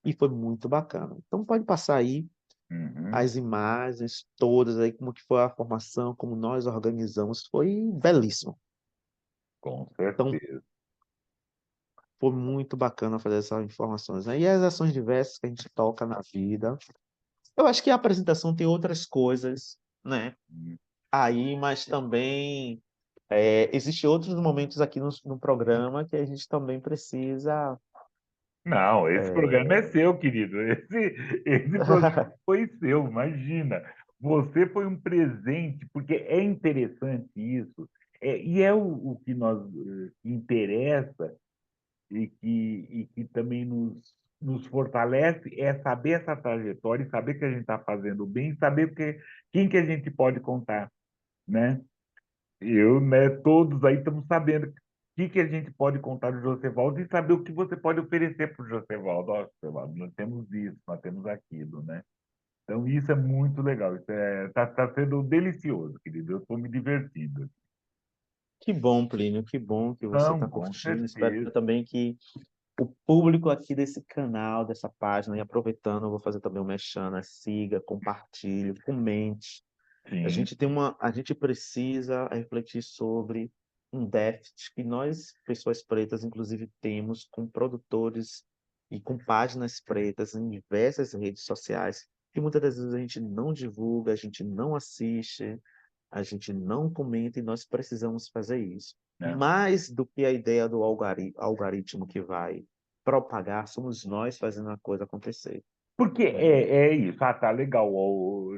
e foi muito bacana. Então pode passar aí Uhum, as imagens todas aí, como que foi a formação, como nós organizamos. Foi belíssimo. com Então certeza. foi muito bacana fazer essas informações, né? E as ações diversas que a gente toca na vida. Eu acho que a apresentação tem outras coisas, né? Aí, mas também existem outros momentos aqui no programa que a gente também precisa. Não, esse programa é é, seu, querido. Esse programa foi seu, imagina. Você foi um presente, porque é interessante isso. E é o que nos interessa e que também nos fortalece, é saber essa trajetória, e saber que a gente está fazendo bem, saber quem que a gente pode contar, né? Eu, né, todos aí estamos sabendo o que a gente pode contar do Josevaldo e saber o que você pode oferecer para o Josevaldo. Ó, Josevaldo, nós temos isso, nós temos aquilo, né? Então, isso é muito legal. Tá sendo delicioso, querido. Eu estou me divertindo. Que bom, Plínio, que bom que você está Não, com curtindo. Espero certeza. também que o público aqui desse canal, dessa página, e aproveitando, eu vou fazer também o merchan, né? Siga, compartilhe, comente. Sim, A gente precisa refletir sobre um déficit que nós, pessoas pretas, inclusive, temos com produtores e com páginas pretas em diversas redes sociais, que muitas das vezes a gente não divulga, a gente não assiste, a gente não comenta e nós precisamos fazer isso. né? Mais do que a ideia do algoritmo que vai propagar, somos nós fazendo a coisa acontecer, Porque né? é isso. Ah, tá legal,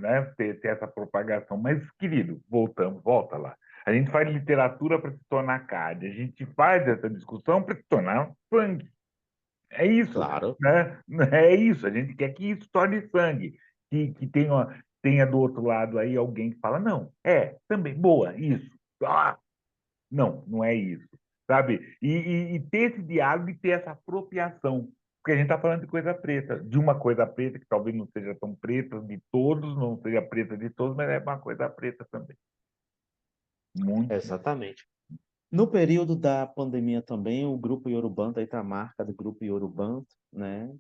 né, ter essa propagação. Mas, querido, volta lá. A gente faz literatura para se tornar carne. A gente faz essa discussão para se tornar sangue. É isso, Claro. né? É isso. A gente quer que isso torne sangue. Que tenha do outro lado aí alguém que fala, não, também, boa, isso. Ah, não, não é isso, sabe? E ter esse diálogo e ter essa apropriação. Porque a gente está falando de coisa preta, de uma coisa preta que talvez não seja tão preta de todos, não seja preta de todos, mas é uma coisa preta também. Muito. Exatamente. No período da pandemia também, o Grupo Yorubanto, aí tá a marca do Grupo Yorubanto, né?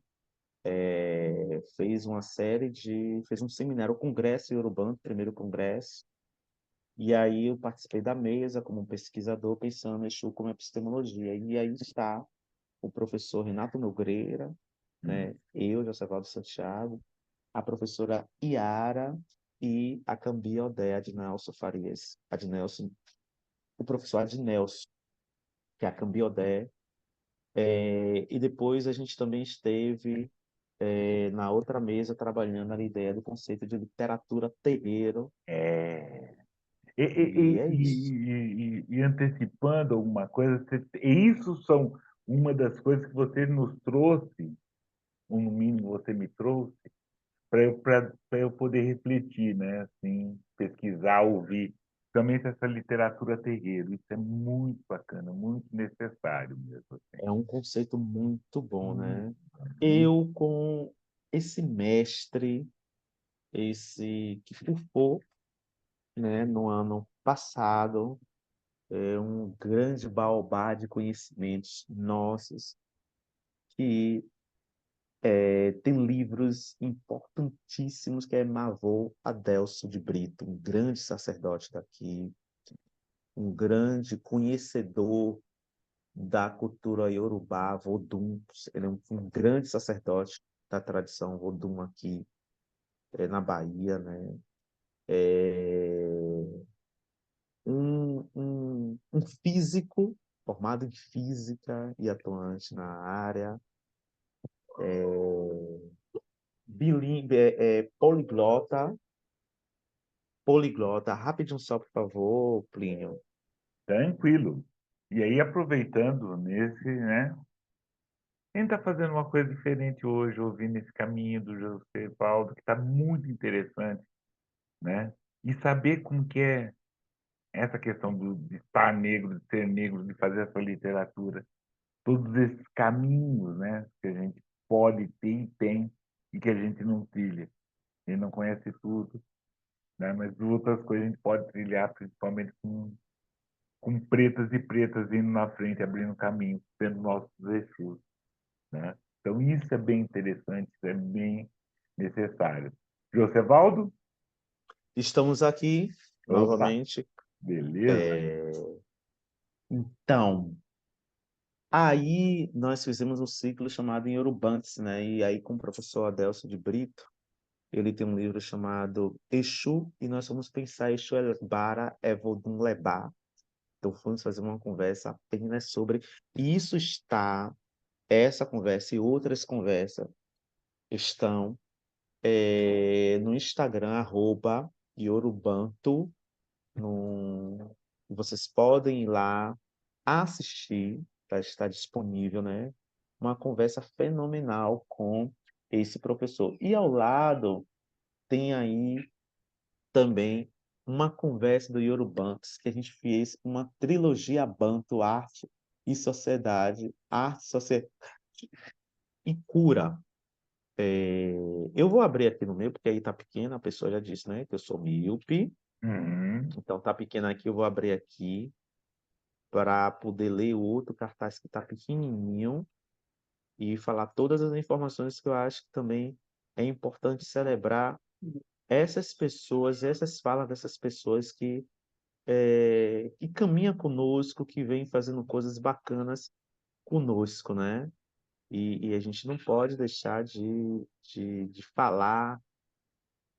Fez um seminário, o Congresso Yorubanto, primeiro congresso, e aí eu participei da mesa como um pesquisador, pensando em Exu como epistemologia. E aí está o professor Renato Nogueira, Hum, né? Eu, Josevaldo Santiago, a professora Iara e a Cambia Odé, Adnelson Farias. Adnelson, o professor Adnelson, que é a Cambia Odé. E depois a gente também esteve na outra mesa trabalhando na ideia do conceito de literatura terreiro, é. e é isso. E antecipando alguma coisa, e isso são uma das coisas que você nos trouxe, ou no mínimo você me trouxe, para eu poder refletir, né? Assim, pesquisar, ouvir. Também essa literatura terreiro. Isso é muito bacana, muito necessário mesmo. Assim. É um conceito muito bom, Muito, né? muito. Eu, com esse mestre, que cursou, né, no ano passado, um grande baobá de conhecimentos nossos, que tem livros importantíssimos, que é Mavô Adelso de Brito, um grande sacerdote daqui, um grande conhecedor da cultura iorubá, Vodun. Ele é um grande sacerdote da tradição Vodun aqui na Bahia, né? É um físico formado em física e atuante na área, bilíngue, poliglota. Rapidinho só, por favor, Plínio. Tranquilo. E aí, aproveitando nesse, né? Quem está fazendo uma coisa diferente hoje, ouvindo esse caminho do José Paulo, que está muito interessante, né? E saber como que é essa questão de estar negro, de ser negro, de fazer essa literatura, todos esses caminhos, né, que a gente pode ter e tem, e que a gente não trilha. A gente não conhece tudo, né, mas outras coisas a gente pode trilhar, principalmente com pretas e pretas indo na frente, abrindo caminho, sendo nossos Exus, né? Então, isso é bem interessante, isso é bem necessário. Josevaldo? Estamos aqui Opa, novamente. beleza. É, Então, aí nós fizemos um ciclo chamado em Yorubantes, né? E aí com o professor Adelso de Brito, ele tem um livro chamado Exu, e nós fomos pensar Exu Elbara Evodun Lebá. Então fomos fazer uma conversa apenas sobre isso. Essa conversa e outras conversas estão no Instagram, @Yorubanto. Vocês podem ir lá assistir, tá? Está disponível, né? Uma conversa fenomenal com esse professor. E ao lado tem aí também uma conversa do Yorubantos, que a gente fez uma trilogia Banto, Arte e Sociedade, Arte, Sociedade e Cura. Eu vou abrir aqui no meu, porque aí tá pequeno, a pessoa já disse, né, que eu sou míope, Uhum. então tá pequeno aqui, eu vou abrir aqui para poder ler o outro cartaz que tá pequenininho e falar todas as informações que eu acho que também é importante celebrar essas pessoas, essas falas dessas pessoas que caminham conosco, que vêm fazendo coisas bacanas conosco, né? E a gente não pode deixar de falar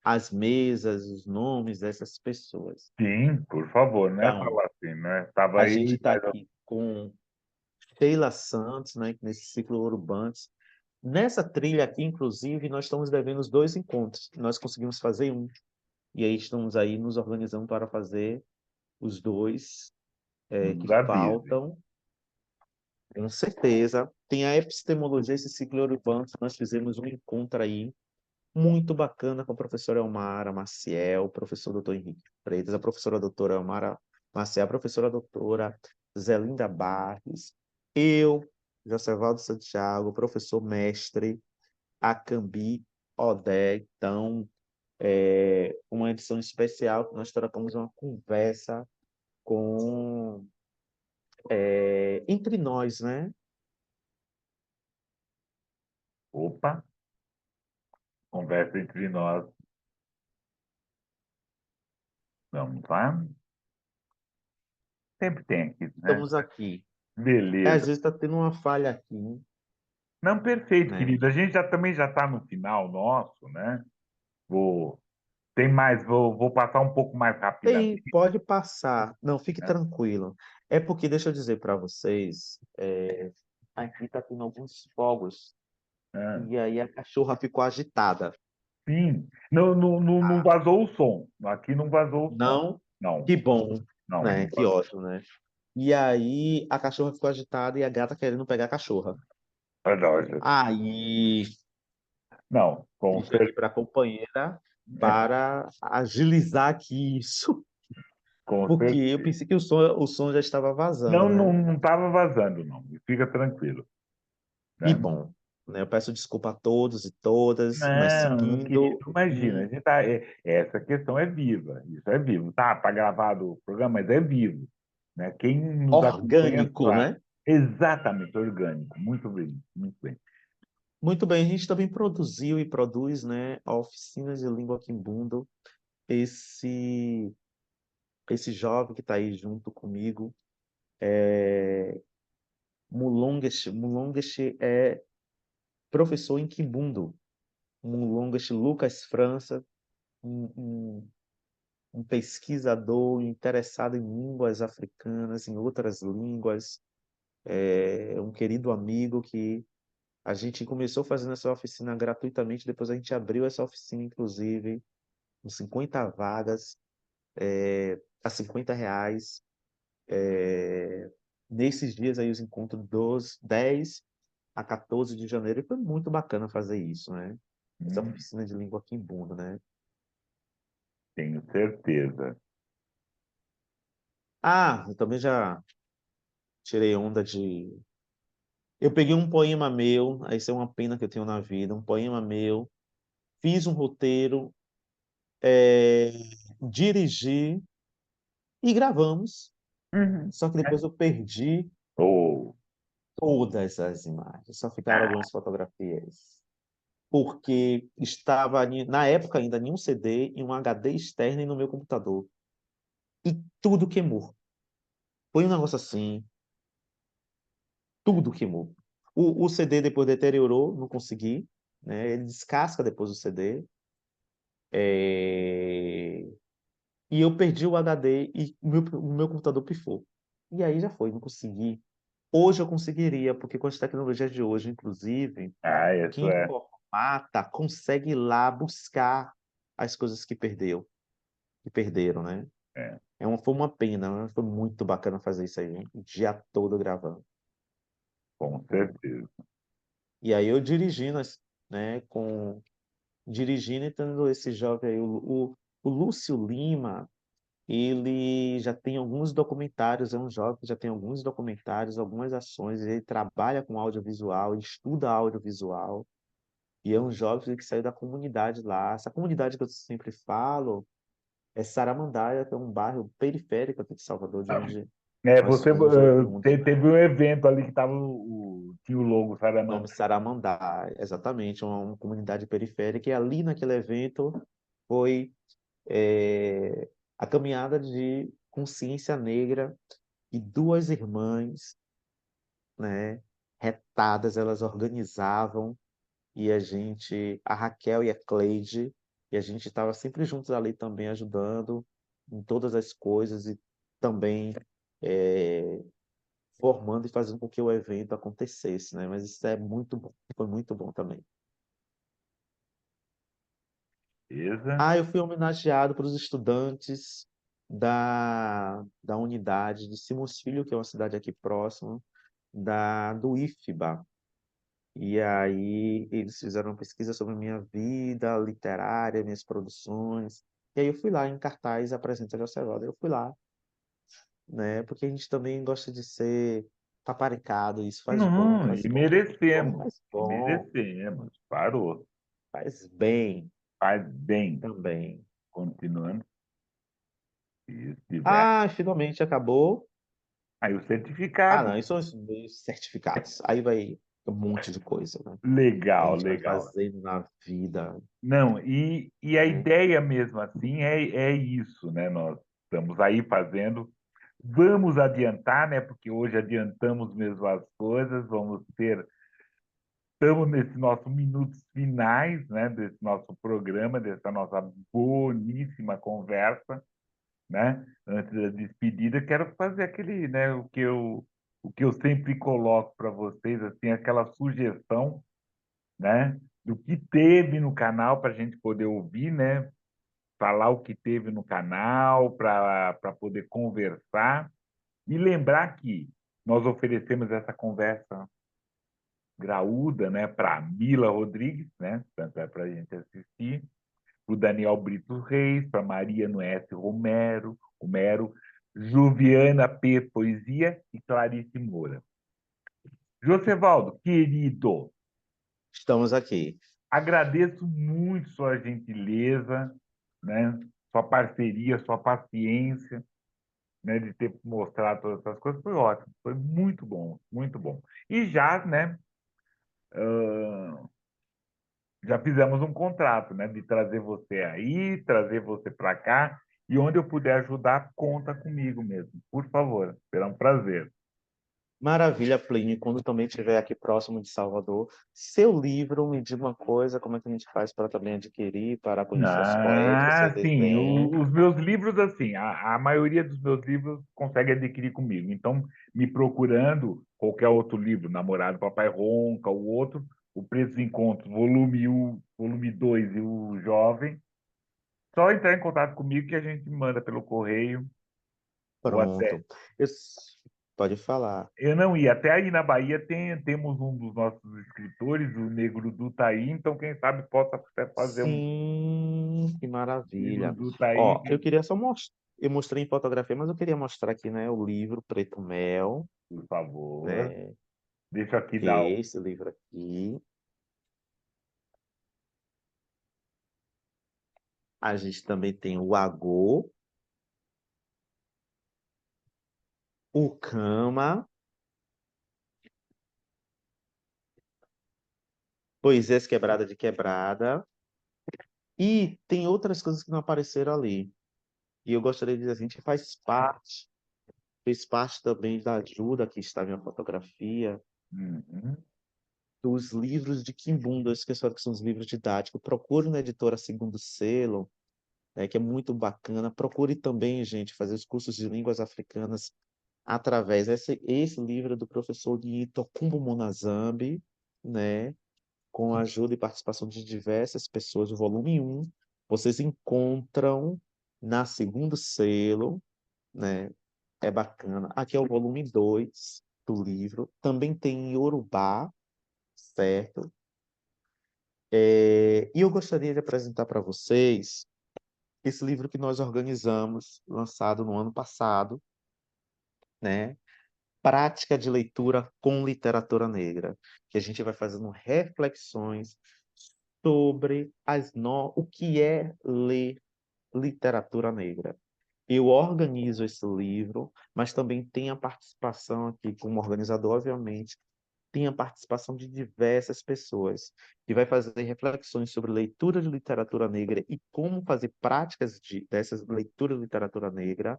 as mesas, os nomes dessas pessoas. Sim, por favor, né? Então, Falar assim, né? Tava a eu gente e está aqui com Sheila Santos, né, nesse ciclo Urbantes. Nessa trilha aqui, inclusive, nós estamos devendo os 2 encontros. Nós conseguimos fazer um, e aí estamos aí nos organizando para fazer os 2 que nos avise. faltam, com certeza. Tem a epistemologia, esse ciclo Urbantes, nós fizemos um encontro aí, muito bacana com a professora Elmara Maciel, o professor doutor Henrique Freitas, a professora doutora Elmara Maciel, a professora doutora Zelinda Barros, eu, Josevaldo Santiago, o professor mestre Acambi Odé. Então, uma edição especial que nós trocamos uma conversa com entre nós, né? Opa, conversa entre nós. Vamos lá? Sempre tem aqui, né? Estamos aqui. Às Beleza. vezes está tendo uma falha aqui, Não, perfeito, né? querido. A gente já também já está no final nosso, né? Vou, tem mais, vou passar um pouco mais Tem, rapidamente, pode passar. Não, fique né? tranquilo. É porque, deixa eu dizer para vocês, aqui está tendo alguns fogos, É. e aí a cachorra ficou agitada. Sim, não vazou o som. Aqui não vazou o som. Não, Não, que bom, não né? Que vazou. ótimo, né? E aí a cachorra ficou agitada e a gata querendo pegar a cachorra. Não, Aí não, com pedi aqui certeza. para a companheira para agilizar aqui isso, Com porque eu certeza. pensei que o som já estava vazando, Não, não, né? não estava vazando, não. Fica tranquilo, Que né? bom, né? Eu peço desculpa a todos e todas, mas Não, querido, seguindo imagina, a e gente tá, essa questão é viva, isso é vivo. Tá gravado o programa, mas é vivo, né? Quem nos acompanha orgânico, sabe. né? Exatamente, orgânico. Muito bem, muito bem. Muito bem, a gente também produziu e produz, né, a oficina de língua Quimbundo. Esse esse jovem que está aí junto comigo, Mulonges é professor em Quimbundo. Mulonges Lucas França, um, um, um pesquisador interessado em línguas africanas, em outras línguas, um querido amigo que a gente começou fazendo essa oficina gratuitamente, depois a gente abriu essa oficina, inclusive, com 50 vagas, a R$ 50. Nesses dias aí, os encontros dos 10 a 14 de janeiro, e foi muito bacana fazer isso, né? Essa Hum, oficina de língua aqui em Bunda, né? tenho certeza. Ah, eu também já tirei onda de. Eu peguei um poema meu, isso é uma pena que eu tenho na vida, um poema meu, fiz um roteiro, eh, dirigi e gravamos. Uhum. Só que depois eu perdi Oh, todas as imagens, só ficaram algumas fotografias. Porque estava, na época ainda, em um CD e um HD externo no meu computador. E tudo queimou. Foi um negócio assim, tudo queimou. O CD depois deteriorou, não consegui, né? Ele descasca depois do CD. E eu perdi o HD e o meu computador pifou. E aí já foi, não consegui. Hoje eu conseguiria, porque com as tecnologias de hoje, inclusive, isso quem é. formata consegue ir lá buscar as coisas que perderam, né? É, Foi uma pena, né? Foi muito bacana fazer isso aí, o dia todo gravando, com né? certeza. E aí eu dirigindo, né, dirigindo e tendo esse jovem aí, o Lúcio Lima, ele já tem alguns documentários, é um jovem que já tem alguns documentários, algumas ações, ele trabalha com audiovisual, ele estuda audiovisual, e é um jovem que saiu da comunidade lá. Essa comunidade que eu sempre falo é Saramandaia, que é um bairro periférico aqui de Salvador, de onde nós Você fomos oriundos. teve um evento ali que tava tinha o logo Nome Saramandá. Saramandaia, exatamente, uma comunidade periférica, e ali naquele evento foi a caminhada de consciência negra e duas irmãs, né, retadas, elas organizavam e a Raquel e a Cleide, e a gente estava sempre juntos ali também ajudando em todas as coisas e também eh, formando e fazendo com que o evento acontecesse, né? Mas isso é muito bom, foi muito bom também. Beleza? Ah, eu fui homenageado para os estudantes da unidade de Simões Filho, que é uma cidade aqui próxima, do IFBA. E aí eles fizeram uma pesquisa sobre minha vida literária, minhas produções. E aí eu fui lá em cartaz apresenta Jocevaldo. Eu fui lá, né? Porque a gente também gosta de ser paparicado, isso faz bom, Não, faz e bom, merecemos. faz E bom, merecemos. Parou. faz bem Faz bem. também. Continuando. Se tiver. Ah, finalmente acabou. Aí o Ah, certificado. não, isso são os meus certificados. Aí vai um monte de coisa, né? Que a Legal, gente vai legal. fazendo na vida, Não, e a né? ideia mesmo assim é isso, né? Nós estamos aí fazendo. Vamos adiantar, né? Porque hoje adiantamos mesmo as coisas. Estamos nesses nossos minutos finais, né? Desse nosso programa, dessa nossa boníssima conversa, né? Antes da despedida, quero fazer aquele, né? O que eu sempre coloco para vocês, assim, aquela sugestão, né? Do que teve no canal para a gente poder ouvir, né? Falar o que teve no canal para poder conversar e lembrar que nós oferecemos essa conversa graúda, né, para Mila Rodrigues, né, tanto é para a gente assistir, para o Daniel Brito Reis, para Maria Noeste Romero, Juliana P. Poesia e Clarice Moura. Josevaldo, querido, Estamos aqui. agradeço muito sua gentileza, né, sua parceria, sua paciência, né, de ter mostrado todas essas coisas. Foi ótimo, foi muito bom, muito bom. E já, né, já fizemos um contrato, né, de trazer você aí, trazer você para cá, e onde eu puder ajudar, conta comigo mesmo, por favor, será um prazer. Maravilha, Plínio. Quando também estiver aqui próximo de Salvador, seu livro, me diga uma coisa, como é que a gente faz para também adquirir, para conhecer os poetas, seu Ah, sim, desenho? os meus livros, assim, a maioria dos meus livros consegue adquirir comigo, então, me procurando qualquer outro livro, Namorado Papai Ronca, o outro, o Preços e Encontros, volume 1, volume 2 e o Jovem, só entrar em contato comigo que a gente manda pelo correio, ou até Pronto. Eu s- Pode falar. eu não ia. Até aí na Bahia temos um dos nossos escritores, o Negro do Taí, então quem sabe possa até fazer um Sim, que Negro maravilha. do Taí, Ó, eu queria só mostrar, eu mostrei em fotografia, mas eu queria mostrar aqui, né, o livro Preto Mel, por favor. né, Deixa eu aqui que dar. é esse livro aqui. A gente também tem o Agô, o Cama, Poesias Quebrada de Quebrada, e tem outras coisas que não apareceram ali. E eu gostaria de dizer assim, a gente fez parte também da ajuda, que está a minha fotografia, Uhum. dos livros de Kimbundas, que são os livros didáticos. Procure na editora Segundo Selo, né, que é muito bacana. Procure também, gente, fazer os cursos de línguas africanas através. Esse livro é do professor Nito Kumbo Monazambi, né, com a ajuda e participação de diversas pessoas. O volume um vocês encontram na Segundo Selo, né? É bacana. Aqui é o volume 2 do livro. Também tem em Yorubá, certo? E eu gostaria de apresentar para vocês esse livro que nós organizamos, lançado no ano passado, né? Prática de leitura com literatura negra, que a gente vai fazendo reflexões sobre o que é ler literatura negra. Eu organizo esse livro, mas também tem a participação aqui, como organizador, obviamente, tem a participação de diversas pessoas, que vai fazer reflexões sobre leitura de literatura negra e como fazer práticas dessas leituras de literatura negra,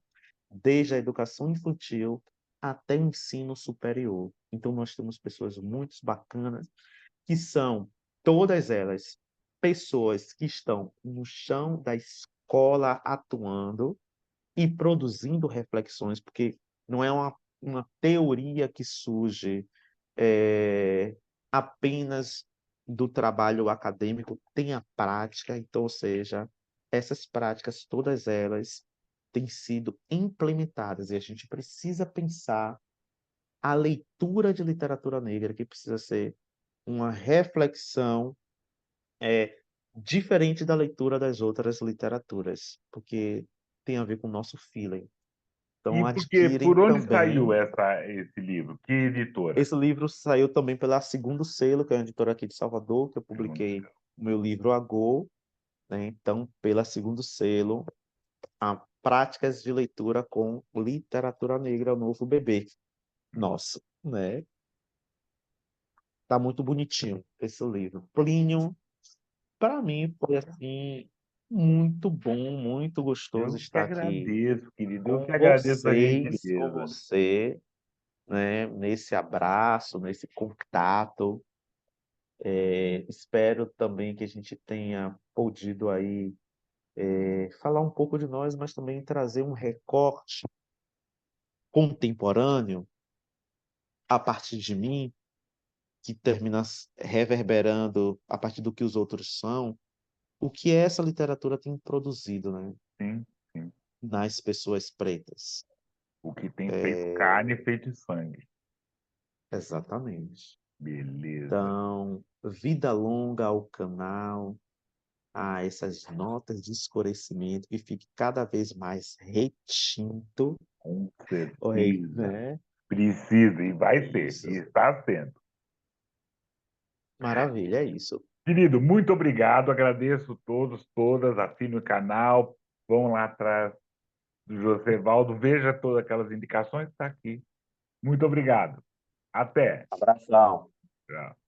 desde a educação infantil até o ensino superior. Então, nós temos pessoas muito bacanas, que são, todas elas, pessoas que estão no chão da escola atuando, e produzindo reflexões, porque não é uma teoria que surge apenas do trabalho acadêmico, tem a prática, então, ou seja, essas práticas, todas elas, têm sido implementadas, e a gente precisa pensar a leitura de literatura negra, que precisa ser uma reflexão diferente da leitura das outras literaturas, porque tem a ver com o nosso feeling. Então, Por adquirem onde saiu também. esse livro? Que editora? Esse livro saiu também pela Segundo Selo, que é uma editora aqui de Salvador, que eu Segundo publiquei seu. o meu livro A Go, né? Então, pela Segundo Selo, a Práticas de Leitura com Literatura Negra, o Novo Bebê. Nossa, né? Tá muito bonitinho esse livro. Plínio, para mim, foi assim, muito bom, muito gostoso Eu que estar aqui agradeço, querido. Eu que com agradeço a vocês, com gentileza. você, né? Nesse abraço, nesse contato. Espero também que a gente tenha podido aí falar um pouco de nós, mas também trazer um recorte contemporâneo a partir de mim, que termina reverberando a partir do que os outros são, o que essa literatura tem produzido, né, Sim, sim. nas pessoas pretas. O que tem feito carne, feito sangue. Exatamente. Beleza. Então, vida longa ao canal, a essas notas de escurecimento, que fique cada vez mais retinto, Com oi, certeza. né? Precisa, e vai ser, e Isso. está sendo. Maravilha, é isso. Querido, muito obrigado. Agradeço todos, todas. Assine o canal. Vão lá atrás do José Valdo. Veja todas aquelas indicações. Está aqui. Muito obrigado. Até. Abração. Tchau.